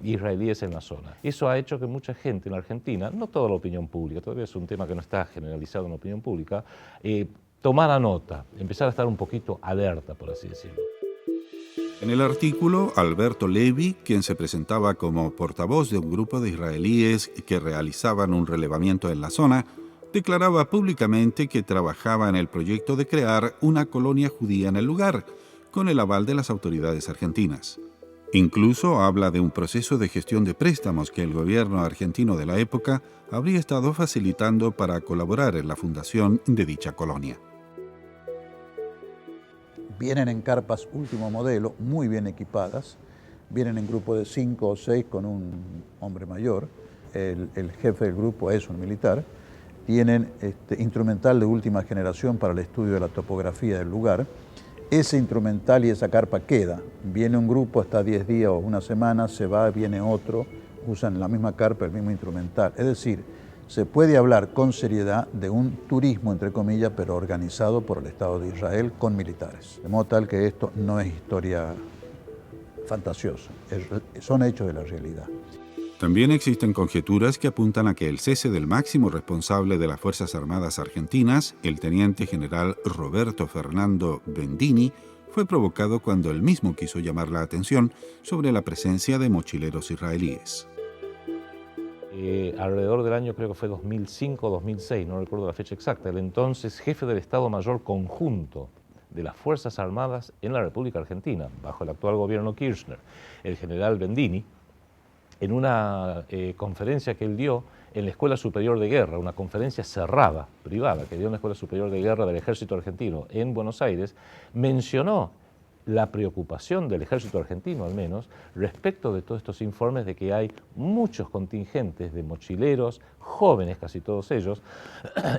israelíes en la zona. Eso ha hecho que mucha gente en Argentina, no toda la opinión pública, todavía es un tema que no está generalizado en la opinión pública, tomara nota, empezar a estar un poquito alerta, por así decirlo. En el artículo, Alberto Levi, quien se presentaba como portavoz de un grupo de israelíes que realizaban un relevamiento en la zona, declaraba públicamente que trabajaba en el proyecto de crear una colonia judía en el lugar, con el aval de las autoridades argentinas. Incluso habla de un proceso de gestión de préstamos que el gobierno argentino de la época habría estado facilitando para colaborar en la fundación de dicha colonia. Vienen en carpas último modelo, muy bien equipadas, vienen en grupo de 5 o 6 con un hombre mayor, el jefe del grupo es un militar, tienen instrumental de última generación para el estudio de la topografía del lugar. Ese instrumental y esa carpa queda, viene un grupo hasta 10 días o una semana, se va, viene otro, usan la misma carpa, el mismo instrumental, es decir, se puede hablar con seriedad de un turismo, entre comillas, pero organizado por el Estado de Israel con militares. De modo tal que esto no es historia fantasiosa, son hechos de la realidad. También existen conjeturas que apuntan a que el cese del máximo responsable de las Fuerzas Armadas Argentinas, el teniente general Roberto Fernando Bendini, fue provocado cuando él mismo quiso llamar la atención sobre la presencia de mochileros israelíes. Alrededor del año, creo que fue 2005 o 2006, no recuerdo la fecha exacta, el entonces jefe del Estado Mayor Conjunto de las Fuerzas Armadas en la República Argentina, bajo el actual gobierno Kirchner, el general Bendini, en una conferencia que él dio en la Escuela Superior de Guerra, una conferencia cerrada, privada, que dio en la Escuela Superior de Guerra del Ejército Argentino en Buenos Aires, mencionó la preocupación del ejército argentino, al menos, respecto de todos estos informes de que hay muchos contingentes de mochileros, jóvenes casi todos ellos,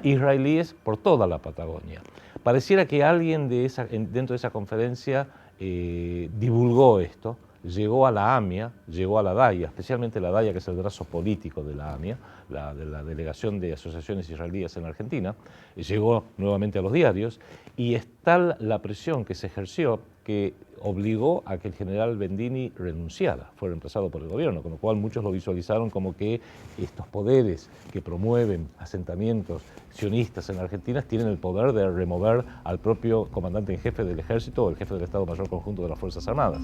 israelíes por toda la Patagonia. Pareciera que alguien dentro de esa conferencia divulgó esto, llegó a la AMIA, llegó a la DAIA, especialmente la DAIA, que es el brazo político de la AMIA, de la Delegación de Asociaciones Israelíes en Argentina, llegó nuevamente a los diarios, y es tal la presión que se ejerció que obligó a que el general Bendini renunciara, fue reemplazado por el gobierno, con lo cual muchos lo visualizaron como que estos poderes que promueven asentamientos sionistas en Argentina tienen el poder de remover al propio comandante en jefe del ejército o el jefe del Estado Mayor Conjunto de las Fuerzas Armadas.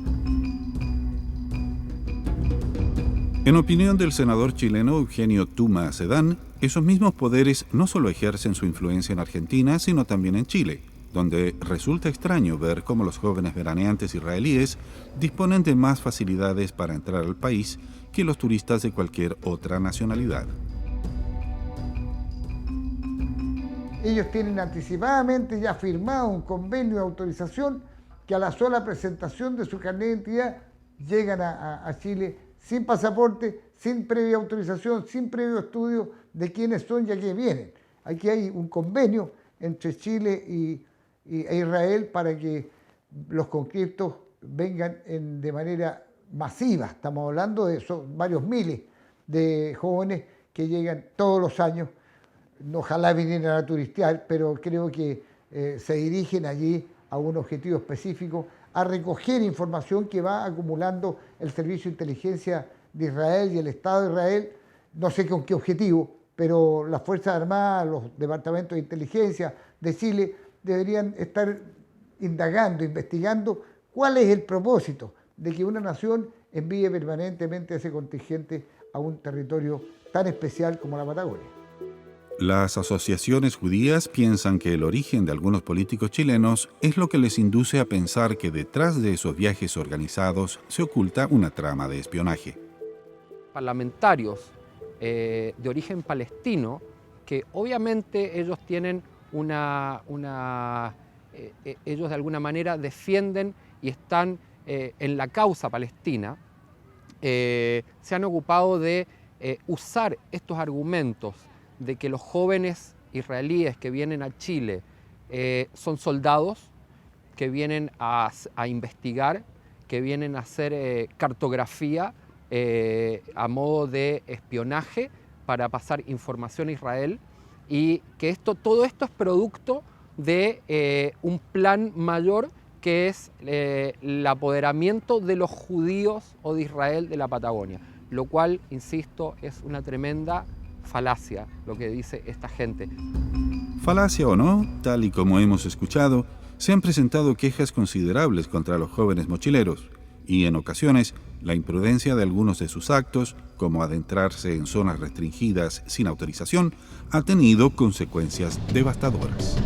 En opinión del senador chileno Eugenio Tuma Sedán, esos mismos poderes no solo ejercen su influencia en Argentina, sino también en Chile, donde resulta extraño ver cómo los jóvenes veraneantes israelíes disponen de más facilidades para entrar al país que los turistas de cualquier otra nacionalidad. Ellos tienen anticipadamente ya firmado un convenio de autorización que a la sola presentación de su carnet de identidad llegan a Chile sin pasaporte, sin previa autorización, sin previo estudio de quiénes son y a qué vienen. Aquí hay un convenio entre Chile e Israel para que los conscriptos vengan de manera masiva. Estamos hablando de varios miles de jóvenes que llegan todos los años. Ojalá vinieran a turistear, pero creo que se dirigen allí a un objetivo específico, a recoger información que va acumulando el Servicio de Inteligencia de Israel y el Estado de Israel, no sé con qué objetivo, pero las Fuerzas Armadas, los departamentos de inteligencia de Chile deberían estar indagando, investigando cuál es el propósito de que una nación envíe permanentemente ese contingente a un territorio tan especial como la Patagonia. Las asociaciones judías piensan que el origen de algunos políticos chilenos es lo que les induce a pensar que detrás de esos viajes organizados se oculta una trama de espionaje. Parlamentarios de origen palestino, que obviamente ellos tienen ellos de alguna manera defienden y están en la causa palestina, se han ocupado de usar estos argumentos de que los jóvenes israelíes que vienen a Chile son soldados, que vienen a investigar, que vienen a hacer cartografía a modo de espionaje para pasar información a Israel, y que todo esto es producto de un plan mayor que es el apoderamiento de los judíos o de Israel de la Patagonia, lo cual, insisto, es una tremenda falacia lo que dice esta gente. Falacia o no, tal y como hemos escuchado, se han presentado quejas considerables contra los jóvenes mochileros y, en ocasiones, la imprudencia de algunos de sus actos, como adentrarse en zonas restringidas sin autorización, ha tenido consecuencias devastadoras.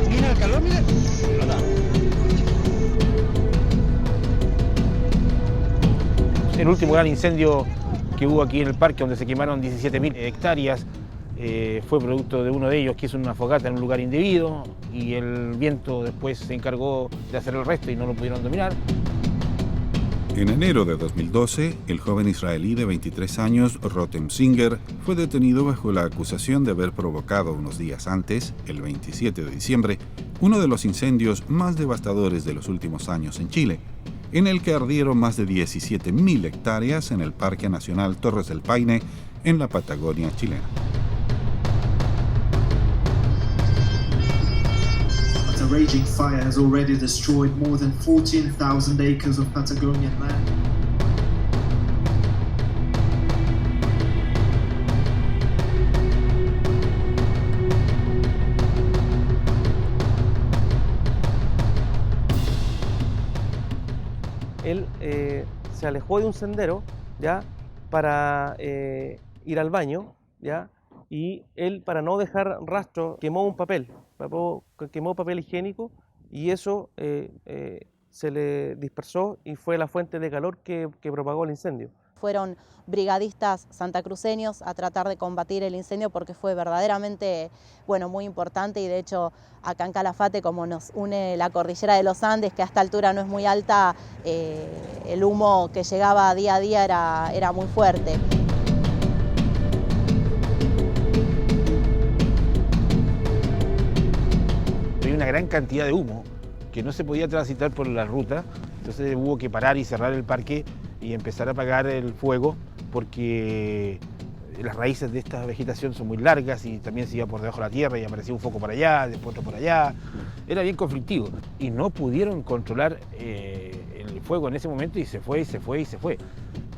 Mira el calor, mira. El último gran incendio que hubo aquí en el parque, donde se quemaron 17.000 hectáreas, fue producto de uno de ellos que hizo una fogata en un lugar indebido, y el viento después se encargó de hacer el resto y no lo pudieron dominar. En enero de 2012, el joven israelí de 23 años, Rotem Singer, fue detenido bajo la acusación de haber provocado unos días antes, el 27 de diciembre, uno de los incendios más devastadores de los últimos años en Chile, en el que ardieron más de 17.000 hectáreas en el Parque Nacional Torres del Paine, en la Patagonia chilena. A raging fire has already destroyed more than 14,000 acres of Patagonian land. Él se alejó de un sendero, ¿ya?, para ir al baño, ¿ya?, y él, para no dejar rastro, quemó papel higiénico, y eso se le dispersó y fue la fuente de calor que propagó el incendio. Fueron brigadistas santacruceños a tratar de combatir el incendio porque fue verdaderamente, muy importante, y de hecho acá en Calafate, como nos une la cordillera de los Andes, que a esta altura no es muy alta, el humo que llegaba día a día era muy fuerte. Había una gran cantidad de humo que no se podía transitar por la ruta, entonces hubo que parar y cerrar el parque y empezar a apagar el fuego, porque las raíces de esta vegetación son muy largas y también se iba por debajo de la tierra y aparecía un foco por allá, después otro por allá. Era bien conflictivo y no pudieron controlar el fuego en ese momento, y se fue.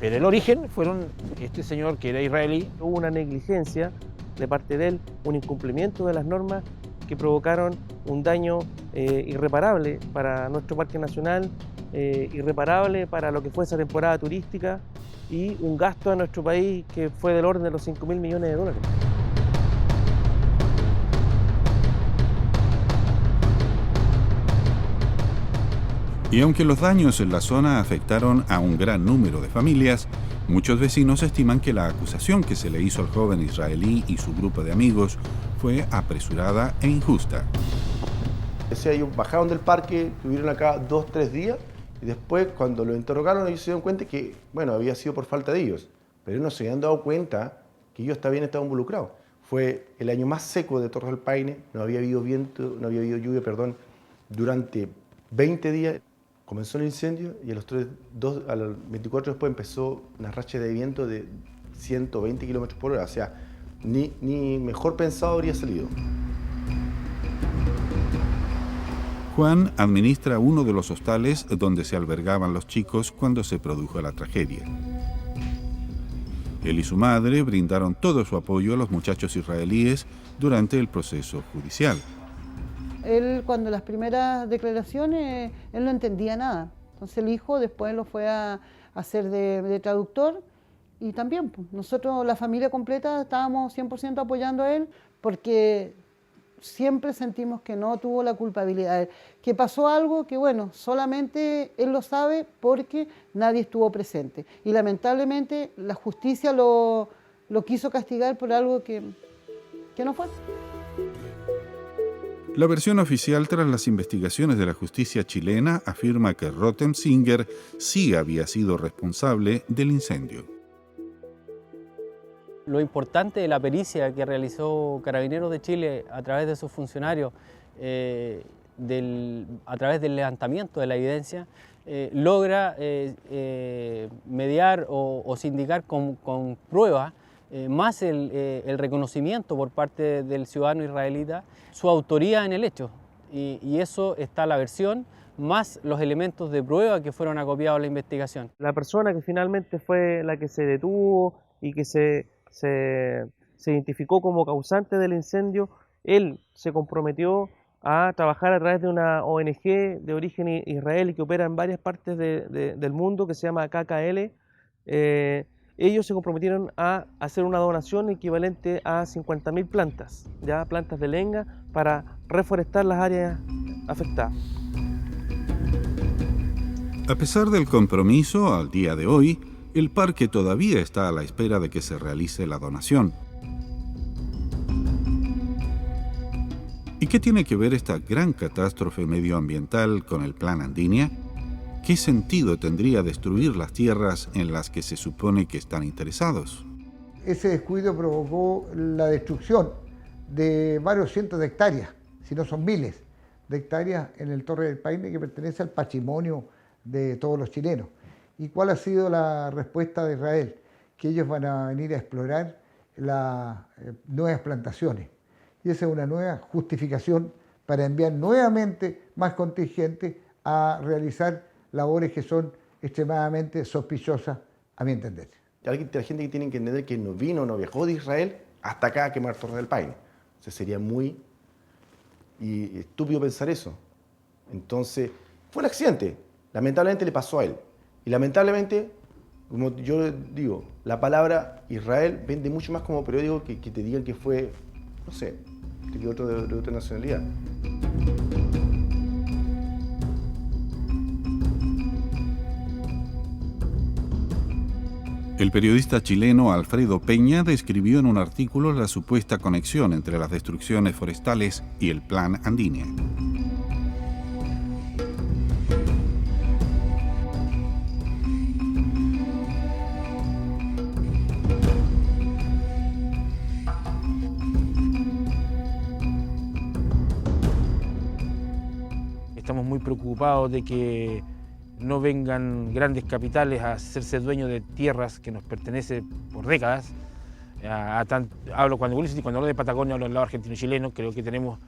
Pero el origen fueron este señor que era israelí. Hubo una negligencia de parte de él, un incumplimiento de las normas que provocaron un daño irreparable para nuestro parque nacional, irreparable para lo que fue esa temporada turística, y un gasto a nuestro país que fue del orden de los 5.000 millones de dólares. Y aunque los daños en la zona afectaron a un gran número de familias, muchos vecinos estiman que la acusación que se le hizo al joven israelí y su grupo de amigos fue apresurada e injusta. Ellos bajaron del parque, estuvieron acá 2-3 días, y después, cuando lo interrogaron, ellos se dieron cuenta que, había sido por falta de ellos, pero ellos no se habían dado cuenta que ellos también estaban involucrados. Fue el año más seco de Torres del Paine, no había habido lluvia, durante 20 días. Comenzó el incendio y a los 24 después empezó una racha de viento de 120 kilómetros por hora, o sea, ni mejor pensado habría salido. Juan administra uno de los hostales donde se albergaban los chicos cuando se produjo la tragedia. Él y su madre brindaron todo su apoyo a los muchachos israelíes durante el proceso judicial. Él, cuando las primeras declaraciones, él no entendía nada. Entonces el hijo después lo fue a hacer de traductor y también pues, nosotros, la familia completa, estábamos 100% apoyando a él porque siempre sentimos que no tuvo la culpabilidad, que pasó algo que bueno, solamente él lo sabe porque nadie estuvo presente y lamentablemente la justicia lo quiso castigar por algo que no fue. La versión oficial tras las investigaciones de la justicia chilena afirma que Rottensinger sí había sido responsable del incendio. Lo importante de la pericia que realizó Carabineros de Chile a través de sus funcionarios, a través del levantamiento de la evidencia, logra mediar o sindicar con pruebas más el reconocimiento por parte del ciudadano israelita, su autoría en el hecho. Y eso está la versión, más los elementos de prueba que fueron acopiados a la investigación. La persona que finalmente fue la que se detuvo y que se identificó como causante del incendio, él se comprometió a trabajar a través de una ONG de origen israelí que opera en varias partes del mundo, que se llama KKL. Ellos se comprometieron a hacer una donación equivalente a 50.000 plantas, ya plantas de lenga, para reforestar las áreas afectadas. A pesar del compromiso, al día de hoy, el parque todavía está a la espera de que se realice la donación. ¿Y qué tiene que ver esta gran catástrofe medioambiental con el Plan Andinia? ¿Qué sentido tendría destruir las tierras en las que se supone que están interesados? Ese descuido provocó la destrucción de varios cientos de hectáreas, si no son miles de hectáreas en el Torre del Paine, que pertenece al patrimonio de todos los chilenos. ¿Y cuál ha sido la respuesta de Israel? Que ellos van a venir a explorar las nuevas plantaciones. Y esa es una nueva justificación para enviar nuevamente más contingentes a realizar labores que son extremadamente sospechosas, a mi entender. La gente que tiene que entender que no viajó de Israel hasta acá a quemar Torre del Paine. O sea, sería muy estúpido pensar eso. Entonces, fue un accidente. Lamentablemente le pasó a él. Y lamentablemente, como yo digo, la palabra Israel vende mucho más como periódico que te digan que fue, no sé, que otro de otra nacionalidad. El periodista chileno Alfredo Peña describió en un artículo la supuesta conexión entre las destrucciones forestales y el Plan Andinia. Estamos muy preocupados de que no vengan grandes capitales a hacerse dueños de tierras que nos pertenecen por décadas. Cuando hablo de Patagonia, hablo del lado argentino-chileno, creo que tenemos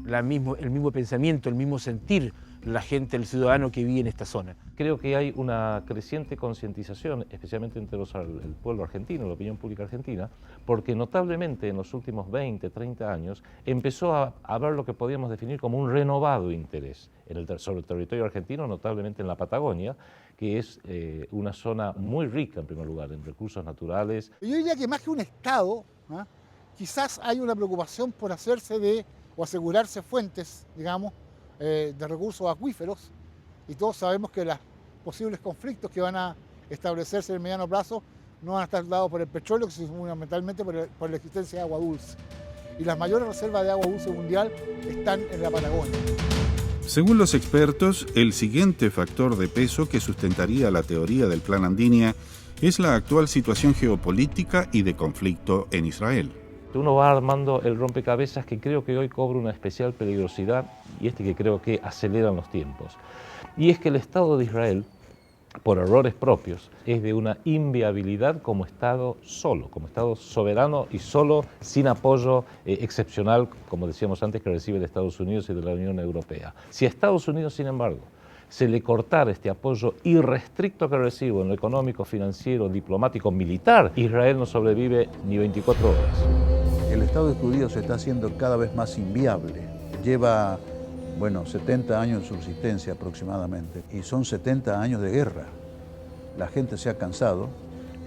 el mismo pensamiento, el mismo sentir, la gente, el ciudadano que vive en esta zona. Creo que hay una creciente concientización, especialmente entre el pueblo argentino, la opinión pública argentina, porque notablemente en los últimos 20, 30 años empezó a haber lo que podríamos definir como un renovado interés sobre el territorio argentino, notablemente en la Patagonia, que es una zona muy rica, en primer lugar, en recursos naturales. Yo diría que más que un Estado, quizás hay una preocupación por hacerse o asegurarse fuentes, digamos, de recursos acuíferos, y todos sabemos que los posibles conflictos que van a establecerse en el mediano plazo no van a estar dados por el petróleo, sino fundamentalmente por la existencia de agua dulce. Y las mayores reservas de agua dulce mundial están en la Patagonia. Según los expertos, el siguiente factor de peso que sustentaría la teoría del Plan Andinia es la actual situación geopolítica y de conflicto en Israel. Uno va armando el rompecabezas que creo que hoy cobra una especial peligrosidad y que creo que aceleran los tiempos. Y es que el Estado de Israel, por errores propios, es de una inviabilidad como Estado solo, como Estado soberano y solo, sin apoyo excepcional, como decíamos antes, que recibe de Estados Unidos y de la Unión Europea. Si a Estados Unidos, sin embargo, se le cortara este apoyo irrestricto que recibe en lo económico, financiero, diplomático, militar, Israel no sobrevive ni 24 horas. El Estado judío se está haciendo cada vez más inviable. Lleva bueno, 70 años de subsistencia aproximadamente, y son 70 años de guerra. La gente se ha cansado.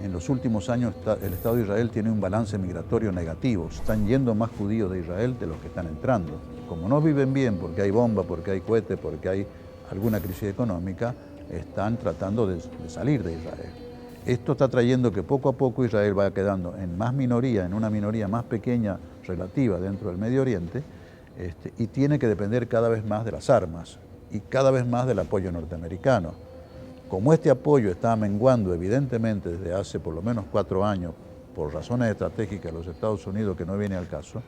En los últimos años el Estado de Israel tiene un balance migratorio negativo. Están yendo más judíos de Israel de los que están entrando. Como no viven bien porque hay bomba, porque hay cohetes, porque hay alguna crisis económica, están tratando de salir de Israel. Esto está trayendo que poco a poco Israel vaya quedando en más minoría, en una minoría más pequeña relativa dentro del Medio Oriente, y tiene que depender cada vez más de las armas y cada vez más del apoyo norteamericano. Como este apoyo está menguando evidentemente desde hace por lo menos 4 años, por razones estratégicas de los Estados Unidos que no viene al caso,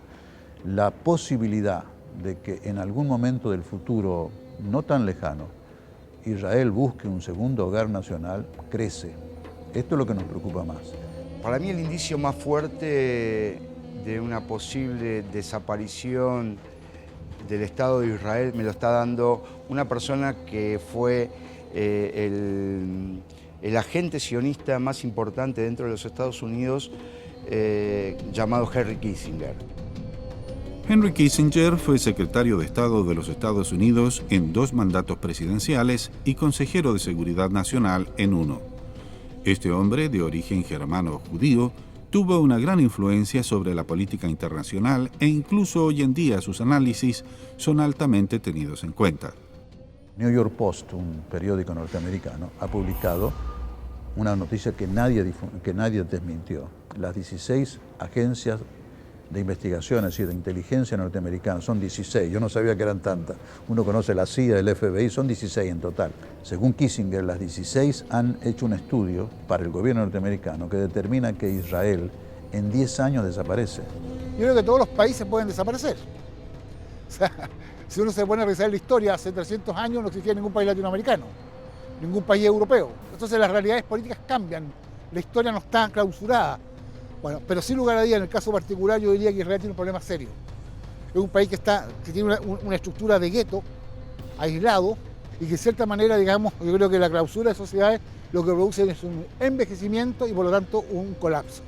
la posibilidad de que en algún momento del futuro no tan lejano Israel busque un segundo hogar nacional crece. Esto es lo que nos preocupa más. Para mí el indicio más fuerte de una posible desaparición del Estado de Israel me lo está dando una persona que fue el agente sionista más importante dentro de los Estados Unidos, llamado Henry Kissinger. Henry Kissinger fue secretario de Estado de los Estados Unidos en 2 mandatos presidenciales y consejero de Seguridad Nacional en uno. Este hombre, de origen germano-judío, tuvo una gran influencia sobre la política internacional e incluso hoy en día sus análisis son altamente tenidos en cuenta. New York Post, un periódico norteamericano, ha publicado una noticia que nadie desmintió. Las 16 agencias de investigación, es decir, de inteligencia norteamericana, son 16, yo no sabía que eran tantas. Uno conoce la CIA, el FBI, son 16 en total. Según Kissinger, las 16 han hecho un estudio para el gobierno norteamericano que determina que Israel en 10 años desaparece. Yo creo que todos los países pueden desaparecer. O sea, si uno se pone a revisar la historia, hace 300 años no existía ningún país latinoamericano, ningún país europeo. Entonces las realidades políticas cambian, la historia no está clausurada. Bueno, pero sin lugar a dudas, en el caso particular, yo diría que Israel tiene un problema serio. Es un país que tiene una estructura de gueto, aislado, y que de cierta manera, digamos, yo creo que la clausura de sociedades lo que produce es un envejecimiento y por lo tanto un colapso.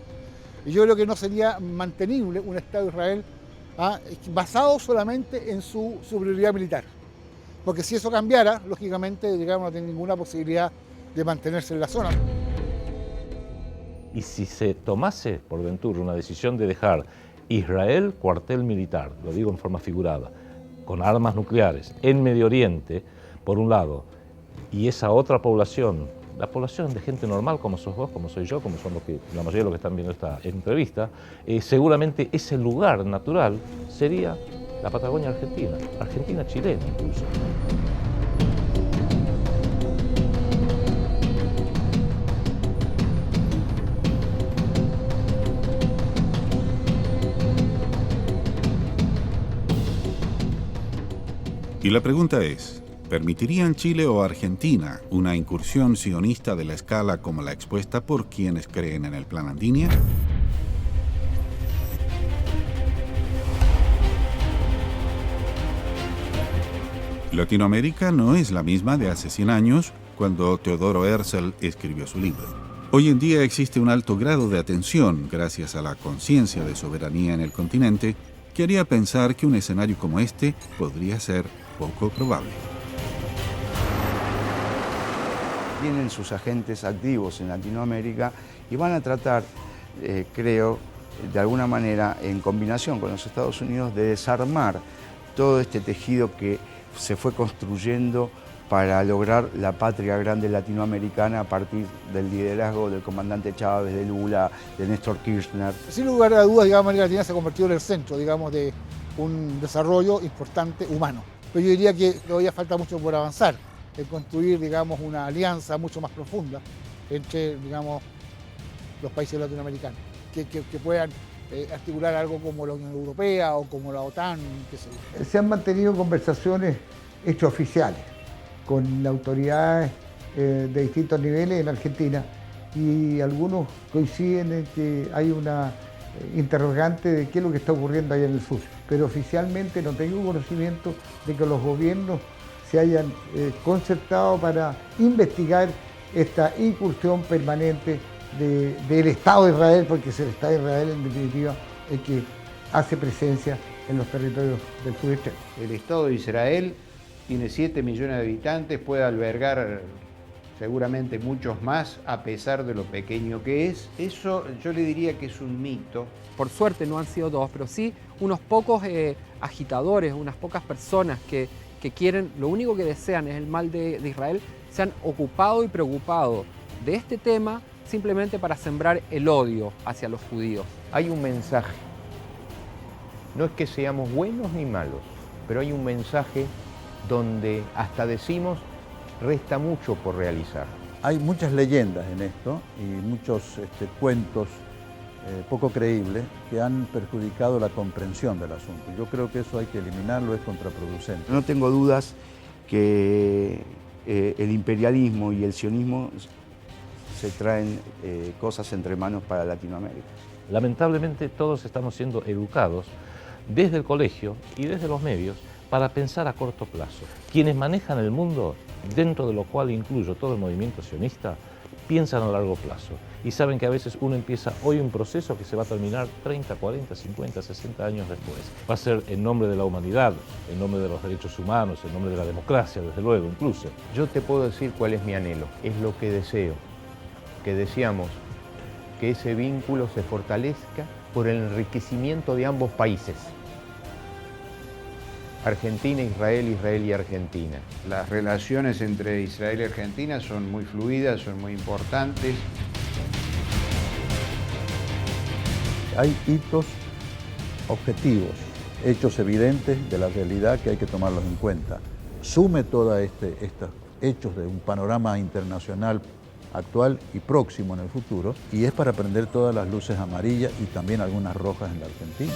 Y yo creo que no sería mantenible un Estado de Israel basado solamente en su superioridad militar. Porque si eso cambiara, lógicamente, digamos, no tiene ninguna posibilidad de mantenerse en la zona. Y si se tomase por ventura una decisión de dejar Israel cuartel militar, lo digo en forma figurada, con armas nucleares en Medio Oriente, por un lado, y esa otra población, la población de gente normal como sos vos, como soy yo, como son la mayoría de los que están viendo esta entrevista, seguramente ese lugar natural sería la Patagonia Argentina, Argentina-Chilena incluso. Y la pregunta es, ¿permitirían Chile o Argentina una incursión sionista de la escala como la expuesta por quienes creen en el Plan Andinia? Latinoamérica no es la misma de hace 100 años, cuando Teodoro Herzl escribió su libro. Hoy en día existe un alto grado de atención, gracias a la conciencia de soberanía en el continente, que haría pensar que un escenario como este podría ser poco probable. Tienen sus agentes activos en Latinoamérica y van a tratar, creo, de alguna manera, en combinación con los Estados Unidos, de desarmar todo este tejido que se fue construyendo para lograr la patria grande latinoamericana a partir del liderazgo del comandante Chávez, de Lula, de Néstor Kirchner. Sin lugar a dudas, digamos, América Latina se ha convertido en el centro, digamos, de un desarrollo importante humano. Pero yo diría que todavía falta mucho por avanzar, en construir, digamos, una alianza mucho más profunda entre, digamos, los países latinoamericanos, que puedan articular algo como la Unión Europea o como la OTAN, qué sé yo. Se han mantenido conversaciones extraoficiales con autoridades de distintos niveles en Argentina y algunos coinciden en que hay una interrogante de qué es lo que está ocurriendo allá en el sur. Pero oficialmente no tengo conocimiento de que los gobiernos se hayan concertado para investigar esta incursión permanente del Estado de Israel, porque es el Estado de Israel en definitiva el que hace presencia en los territorios del sudeste. El Estado de Israel tiene 7 millones de habitantes, puede albergar seguramente muchos más, a pesar de lo pequeño que es. Eso yo le diría que es un mito. Por suerte no han sido todos, pero sí unos pocos agitadores, unas pocas personas que quieren, lo único que desean es el mal de Israel, se han ocupado y preocupado de este tema simplemente para sembrar el odio hacia los judíos. Hay un mensaje. No es que seamos buenos ni malos, pero hay un mensaje donde hasta decimos resta mucho por realizar. Hay muchas leyendas en esto y muchos cuentos poco creíbles que han perjudicado la comprensión del asunto. Yo creo que eso hay que eliminarlo, es contraproducente. No tengo dudas que el imperialismo y el sionismo se traen cosas entre manos para Latinoamérica. Lamentablemente todos estamos siendo educados desde el colegio y desde los medios para pensar a corto plazo. Quienes manejan el mundo, dentro de lo cual incluyo todo el movimiento sionista, piensan a largo plazo y saben que a veces uno empieza hoy un proceso que se va a terminar 30, 40, 50, 60 años después. Va a ser en nombre de la humanidad, en nombre de los derechos humanos, en nombre de la democracia, desde luego, incluso. Yo te puedo decir cuál es mi anhelo, es lo que deseo, que deseamos que ese vínculo se fortalezca por el enriquecimiento de ambos países. Argentina, Israel, Israel y Argentina. Las relaciones entre Israel y Argentina son muy fluidas, son muy importantes. Hay hitos objetivos, hechos evidentes de la realidad que hay que tomarlos en cuenta. Sume todos estos hechos de un panorama internacional actual y próximo en el futuro, y es para prender todas las luces amarillas y también algunas rojas en la Argentina.